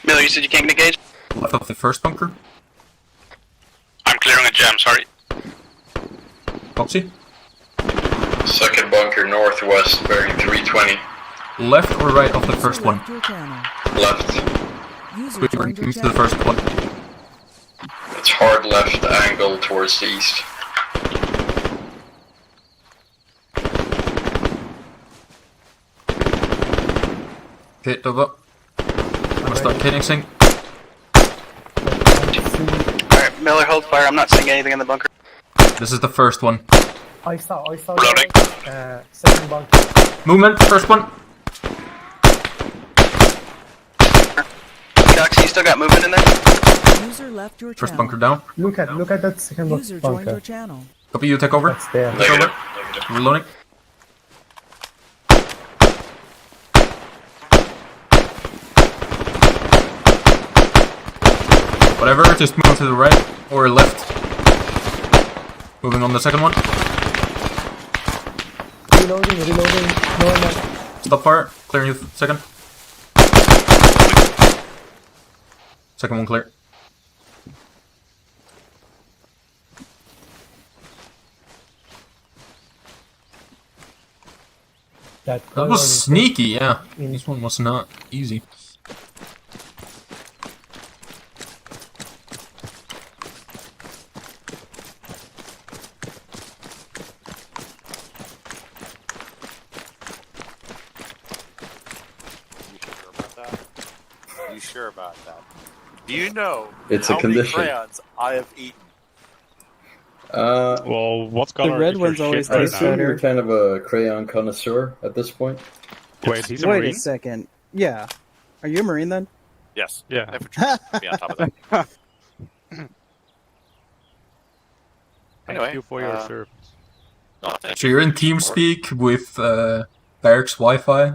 Miller, you said you can't engage? Left of the first bunker. I'm clearing a jam, sorry. Foxy. Second bunker northwest, bearing 320. Left or right of the first one? Left. We move to the first one. It's hard left angle towards the east. Okay, Nova. I'm gonna start phoenixing. Alright, Miller, hold fire. I'm not seeing anything in the bunker. This is the first one. I saw the second bunker. Movement, first one. Cox, you still got movement in there? User left your First channel. bunker down. Look at that second User joined your bunker. channel. Copy, you take over. That's there. Take over. Reloading. Whatever, just move to the right or left. Moving on the second one. Reloading. No. Stop fire. Clearing you second. Second one clear. That was sneaky, yeah. This one was not easy. You sure about that? Do you know It's how a condition. many crayons I have eaten? Well, what's color red is your ones always shit I right taste now? assume you're kind of a crayon connoisseur at this point. Wait, he's a Wait Marine? a second. Yeah. Are you a Marine then? Yes. Yeah. Infantry. Be on top of that. Thank Anyway, you for your service. So you're in TeamSpeak with Barracks Wi-Fi?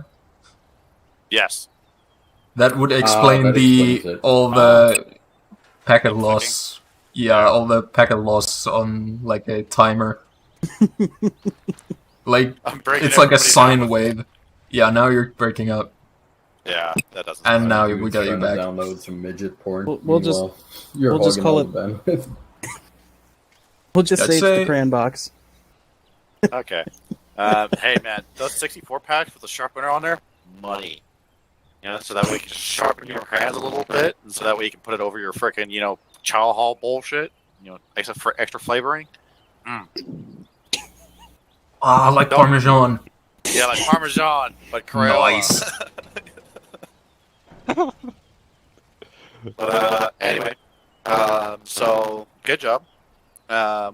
Yes. That would explain that explains it. all the packet loss. Yeah, all the packet loss on like a timer. Like it's like a sine wave. Yeah, now you're breaking up. Yeah, that doesn't. And now Dude's we got you trying to back. Download some midget porn. We'll just- Meanwhile, you're we'll just hogging call all it- the bandwidth. We'll just I'd save say- the crayon box. Okay. Hey man, those 64 packs with the sharpener on there, money. You know, so that way you can just sharpen your hands a little bit, and so that way you can put it over your frickin', chow hall bullshit. Extra flavoring. Ah, I like Parmesan. Yeah, like Parmesan, but Crayola. Nice. But anyway, so good job.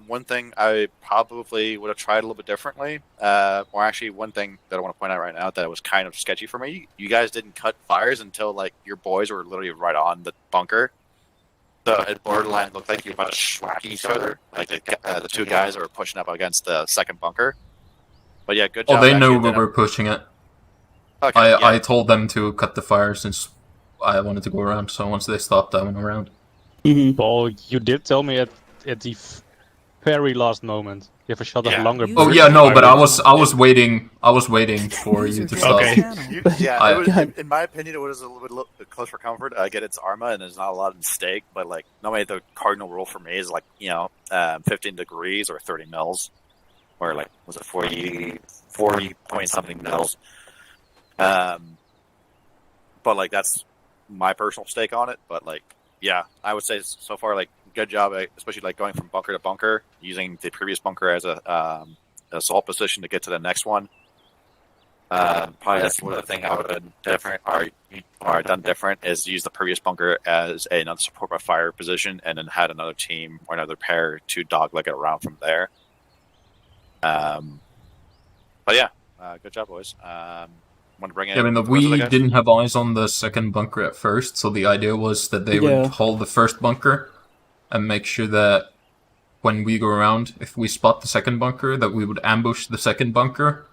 One thing I probably would have tried a little bit differently, or actually one thing that I want to point out right now that was kind of sketchy for me. You guys didn't cut fires until like your boys were literally right on the bunker. So it borderline looked like you were about to schwack each other, like the two guys that were pushing up against the second bunker. But yeah, good job. Oh, they knew actually. we were pushing it. Okay, I told them to cut the fire since I wanted to go around. So once they stopped, I went around. Well, you did tell me at the very last moment. You have a shot of longer. Oh yeah, no, but I was waiting for you to stop. Okay. It was, in my opinion, it was a little bit close for comfort. I get it's Arma, and there's not a lot of mistake, but like normally the cardinal rule for me is like 15 degrees or 30 mils. or like was it 40 point something mils. But like that's my personal stake on it. But like, yeah, I would say so far, like, good job, especially like going from bunker to bunker, using the previous bunker as a assault position to get to the next one. Probably that's one of the things I would have done different, or done different, is use the previous bunker as another support by fire position, and then had another team or another pair to dogleg it around from there. But yeah, good job, boys. Want to bring in? I mean, we didn't have eyes on the second bunker at first, so the idea was that they would hold the first bunker and make sure that when we go around, if we spot the second bunker, that we would ambush the second bunker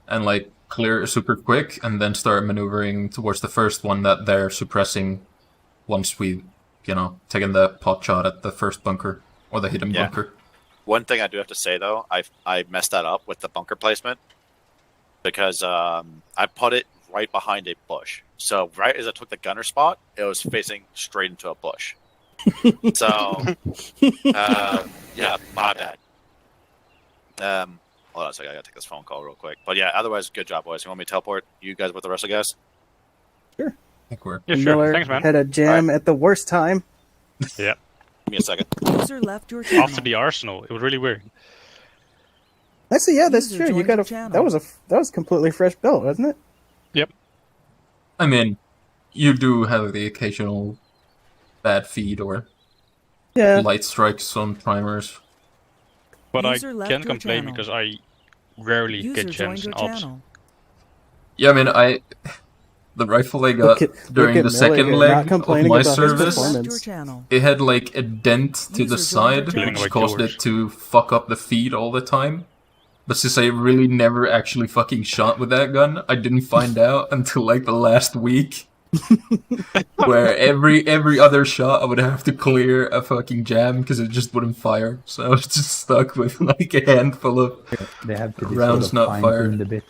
and like clear super quick, and then start maneuvering towards the first one that they're suppressing once we, taken the pot shot at the first bunker or the hidden bunker. One thing I do have to say though, I messed that up with the bunker placement. Because I put it right behind a bush. So right as I took the gunner spot, it was facing straight into a bush. So, yeah, my bad. Hold on a second, I gotta take this phone call real quick. But yeah, otherwise, good job, boys. You want me to teleport you guys with the rest of the guys? Sure. I think we're... Yeah, sure. Miller Thanks, man. had a jam at the worst time. Yeah. Give me a second. User left your channel. After the arsenal, it was really weird. Actually, yeah, that's User true. You joined got your channel. that was a completely fresh build, wasn't it? Yep. I mean, you do have the occasional bad feed or light strikes on primers. But User I left can't your complain channel. because I rarely User get joined gems your and ops. channel. Yeah, I mean, the rifle I got during the second leg of my service, it had like a dent to the side, which caused it to fuck up the feed all the time. But since I really never actually fucking shot with that gun, I didn't find out until like the last week. Where every other shot I would have to clear a fucking jam because it just wouldn't fire. So I was just stuck with like a handful of They have to be rounds sort of not fired. fine-tuned a bit.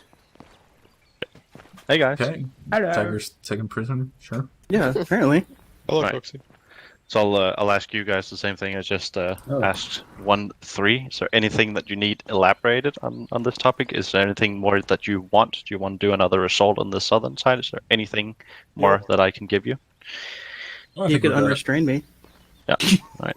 Hey guys. Okay. Hello. Tiger's taken prisoner. Sure. Yeah, apparently. Hello, Right. Foxy. So I'll ask you guys the same thing I just asked 1-3. Is there anything that you need elaborated on this topic? Is there anything more that you want? Do you want to do another assault on the southern side? Is there anything more that I can give you? You could unrestrain me. Yeah. All right.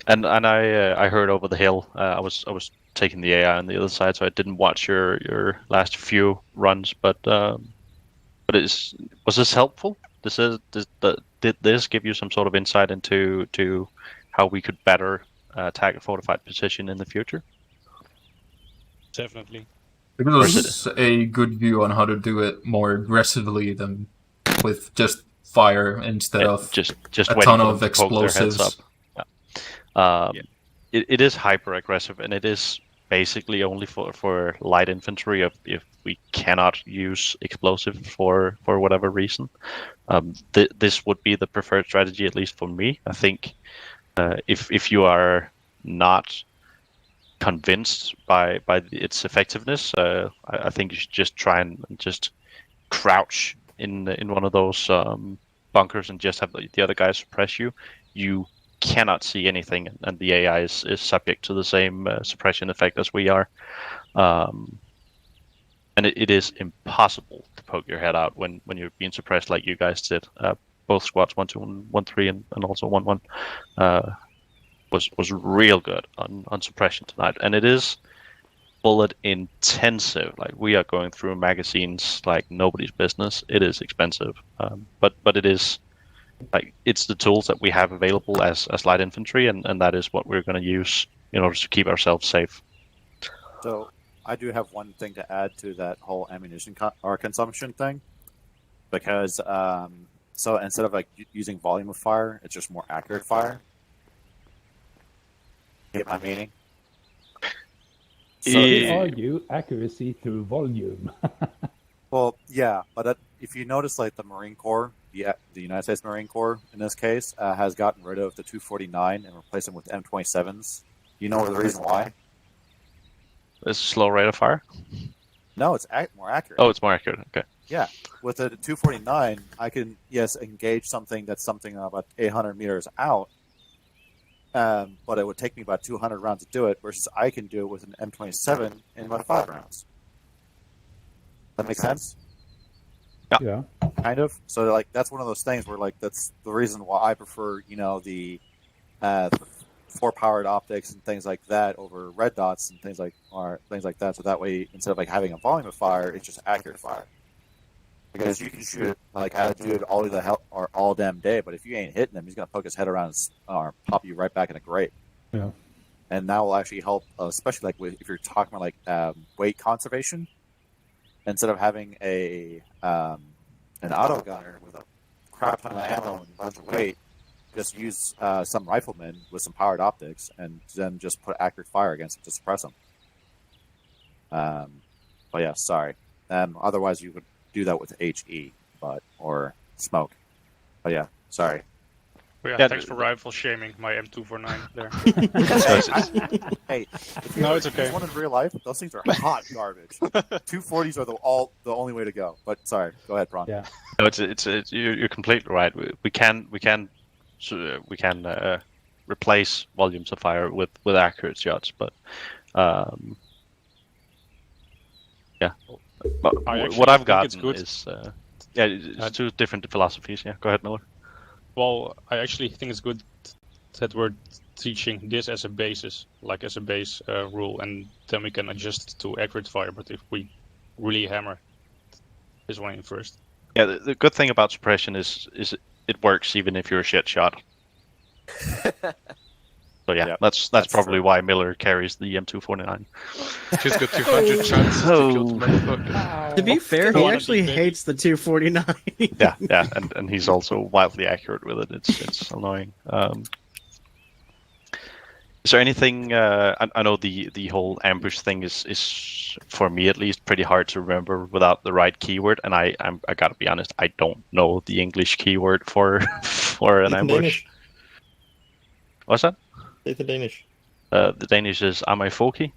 And I heard over the hill. I was taking the AI on the other side, so I didn't watch your last few runs. But was this helpful? Did this give you some sort of insight into how we could better attack a fortified position in the future? Definitely. It was a good view on how to do it more aggressively than with just fire instead of just a waiting ton for of them to poke their heads explosives. up. It is hyper aggressive, and it is basically only for light infantry if we cannot use explosive for whatever reason. This would be the preferred strategy, at least for me. I think if you are not convinced by its effectiveness, I think you should just try and just crouch in one of those bunkers and just have the other guys suppress you. You cannot see anything, and the AI is subject to the same suppression effect as we are. And it is impossible to poke your head out when you're being suppressed like you guys did. Both squads, 1-2, 1-3, and also 1-1, was real good on suppression tonight. And it is bullet intensive. Like, we are going through magazines like nobody's business. It is expensive, but it is like, it's the tools that we have available as light infantry, and that is what we're going to use in order to keep ourselves safe. So I do have one thing to add to that whole ammunition consumption thing, because so instead of like using volume of fire, it's just more accurate fire. Get my meaning? So you argue accuracy through volume. Well, yeah, but if you notice, like the Marine Corps, the United States Marine Corps in this case, has gotten rid of the 249 and replaced them with M27s. You know the reason why? It's a slow rate of fire? No, it's more accurate. Oh, it's more accurate. Okay. Yeah, with the 249, I can engage something that's something about 800 meters out, but it would take me about 200 rounds to do it, versus I can do it with an M27 in about 5 rounds. That makes sense? Yeah. Kind of. So like that's one of those things where like that's the reason why I prefer the 4-powered optics and things like that over red dots and things like that. So that way, instead of like having a volume of fire, it's just accurate fire. Because you can shoot it like at a dude all damn day, but if you ain't hitting him, he's gonna poke his head around or pop you right back in a grave. Yeah. And that will actually help, especially like if you're talking about like weight conservation. Instead of having an auto gunner with a crap ton of ammo and a bunch of weight, just use some riflemen with some powered optics, and then just put accurate fire against them to suppress them. But yeah, sorry. Otherwise, you would do that with HE, or smoke. But yeah, sorry. Well, yeah, thanks for rifle shaming my M249 there. Hey, no, it's okay. If you one in real life, those things are hot garbage. 240s are the only way to go. But sorry, go ahead, Prawn. Yeah. No, it's you're completely right. We can replace volumes of fire with accurate shots, but yeah. But what I've gotten is it's 2 different philosophies. Yeah, go ahead, Miller. Well, I actually think it's good that we're teaching this as a basis, like as a base rule, and then we can adjust to accurate fire. But if we really hammer this one in first. Yeah, the good thing about suppression is it works even if you're a shit shot. So yeah, that's probably true. Why Miller carries the M249. She's got 200 chances to kill the motherfucker. To be fair, he actually hates the 249. yeah, and he's also wildly accurate with it. It's annoying. Is there anything? I know the whole ambush thing is for me at least pretty hard to remember without the right keyword, and I gotta be honest, I don't know the English keyword for an ambush. Danish. What's that? It's the Danish. The Danish is Amafoki,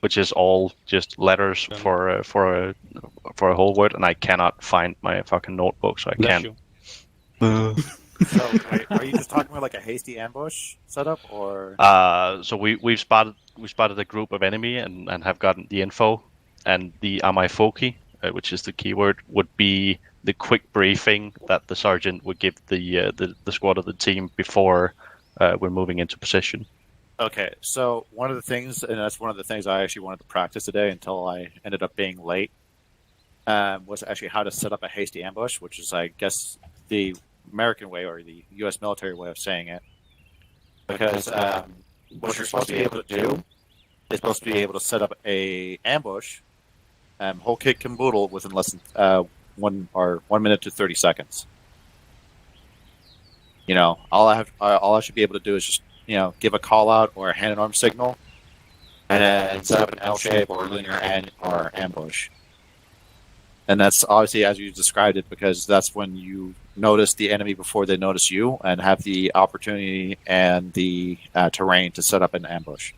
which is all just letters for a whole word, and I cannot find my fucking notebook, so I can't. So, are you just talking about like a hasty ambush setup, or? So we've spotted a group of enemy and have gotten the info, and the Amafoki, which is the keyword, would be the quick briefing that the sergeant would give the squad of the team before we're moving into position. Okay, so one of the things, and that's one of the things I actually wanted to practice today until I ended up being late, was actually how to set up a hasty ambush, which is, I guess, the American way or the U.S. military way of saying it. Because what you're supposed to be able to do is supposed to be able to set up a ambush, whole kit and caboodle within less than 1 minute to 30 seconds. You know, all I should be able to do is just, give a call out or a hand and arm signal, and then set up an L shape or linear or ambush. And that's obviously as you described it, because that's when you notice the enemy before they notice you, and have the opportunity and the terrain to set up an ambush.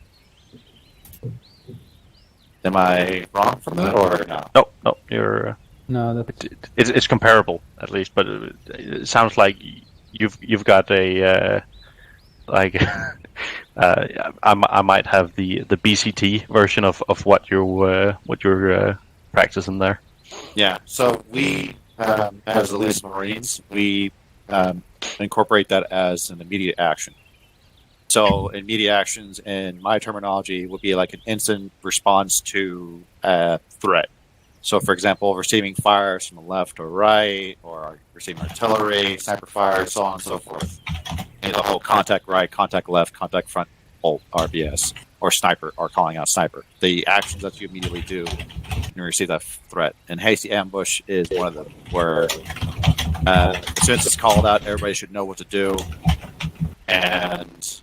Am I wrong from that, or no? No, you're. No, it's comparable at least, but it sounds like you've got a I might have the BCT version of what you're practicing there. Yeah. So we, as the Least Marines, we incorporate that as an immediate action. So immediate actions, in my terminology, would be like an instant response to a threat. So, for example, receiving fires from the left or right, or receiving artillery, sniper fire, so on and so forth. And the whole contact right, contact left, contact front, bolt, RBS, or sniper, or calling out sniper. The actions that you immediately do when you receive that threat. And hasty ambush is one of them, where as soon as it's called out, everybody should know what to do, and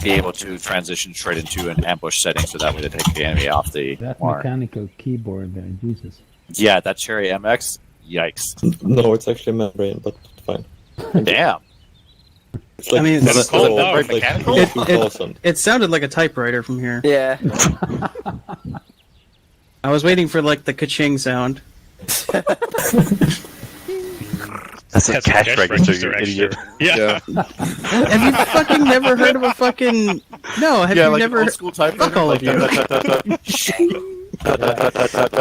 be able to transition straight into an ambush setting, so that way they take the enemy off the mark. Mechanical keyboard there, Jesus. Yeah, that Cherry MX, yikes. No, it's actually membrane, but fine. Damn. It's like, it sounded like a typewriter from here. Yeah. I was waiting for like the ka-ching sound. That's a cash register, you idiot. Yeah. Have you fucking never heard of a fucking... No, have you like never... an old school type Fuck all of you.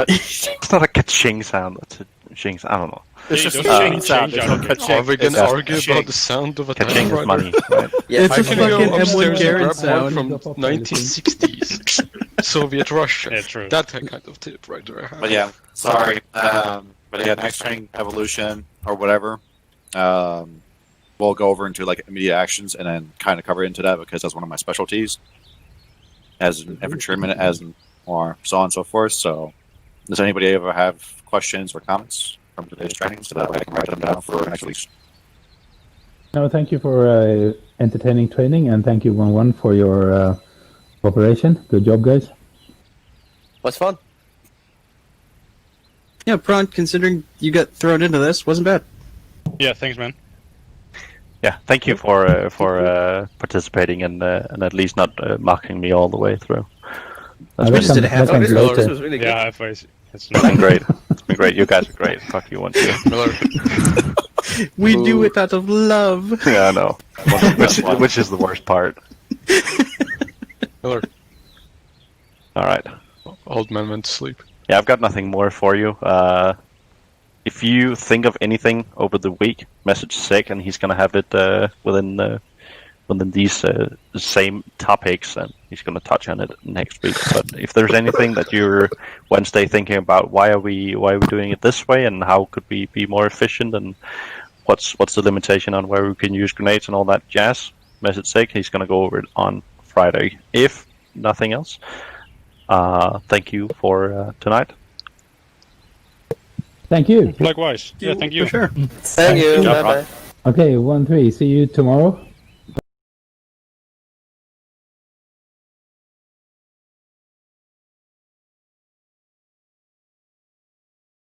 It's not a ka-ching sound. It's a ching sound. I don't know. It's just a ching sound. Are we gonna argue about the sound of a Ka-ching is typewriter? money, right? It's I a can fucking go M1 upstairs and Garrett grab sound. one from 1960s Soviet Russia. Yeah, true. That kind of typewriter I have. But yeah, sorry. But yeah, next training, evolution or whatever. We'll go over into like immediate actions and then kind of cover into that because that's one of my specialties as an infantryman, or so on and so forth. So, does anybody ever have questions or comments from today's training so that way I can write them down for next week? No, thank you for entertaining training, and thank you 1-1 for your cooperation. Good job, guys. Was fun. Yeah, Prawn, considering you got thrown into this, wasn't bad. Yeah, thanks, man. Yeah, thank you for participating and at least not mocking me all the way through. We just did a half hour. This was really good. Yeah, half-ways. It's been great. It's been great. You guys are great. Fuck you, one too. We do it out of love. Yeah, I know. Which is the worst part. Miller. All right. Old man went to sleep. Yeah, I've got nothing more for you. If you think of anything over the week, message Sig, and he's gonna have it within these same topics, and he's gonna touch on it next week. But if there's anything that you're Wednesday thinking about, why are we doing it this way, and how could we be more efficient, and what's the limitation on where we can use grenades and all that jazz, message Sig. He's gonna go over it on Friday. If nothing else, thank you for tonight. Thank you. Likewise. Yeah, thank you. For sure. Thank you. Bye bye. Okay, 1-3. See you tomorrow.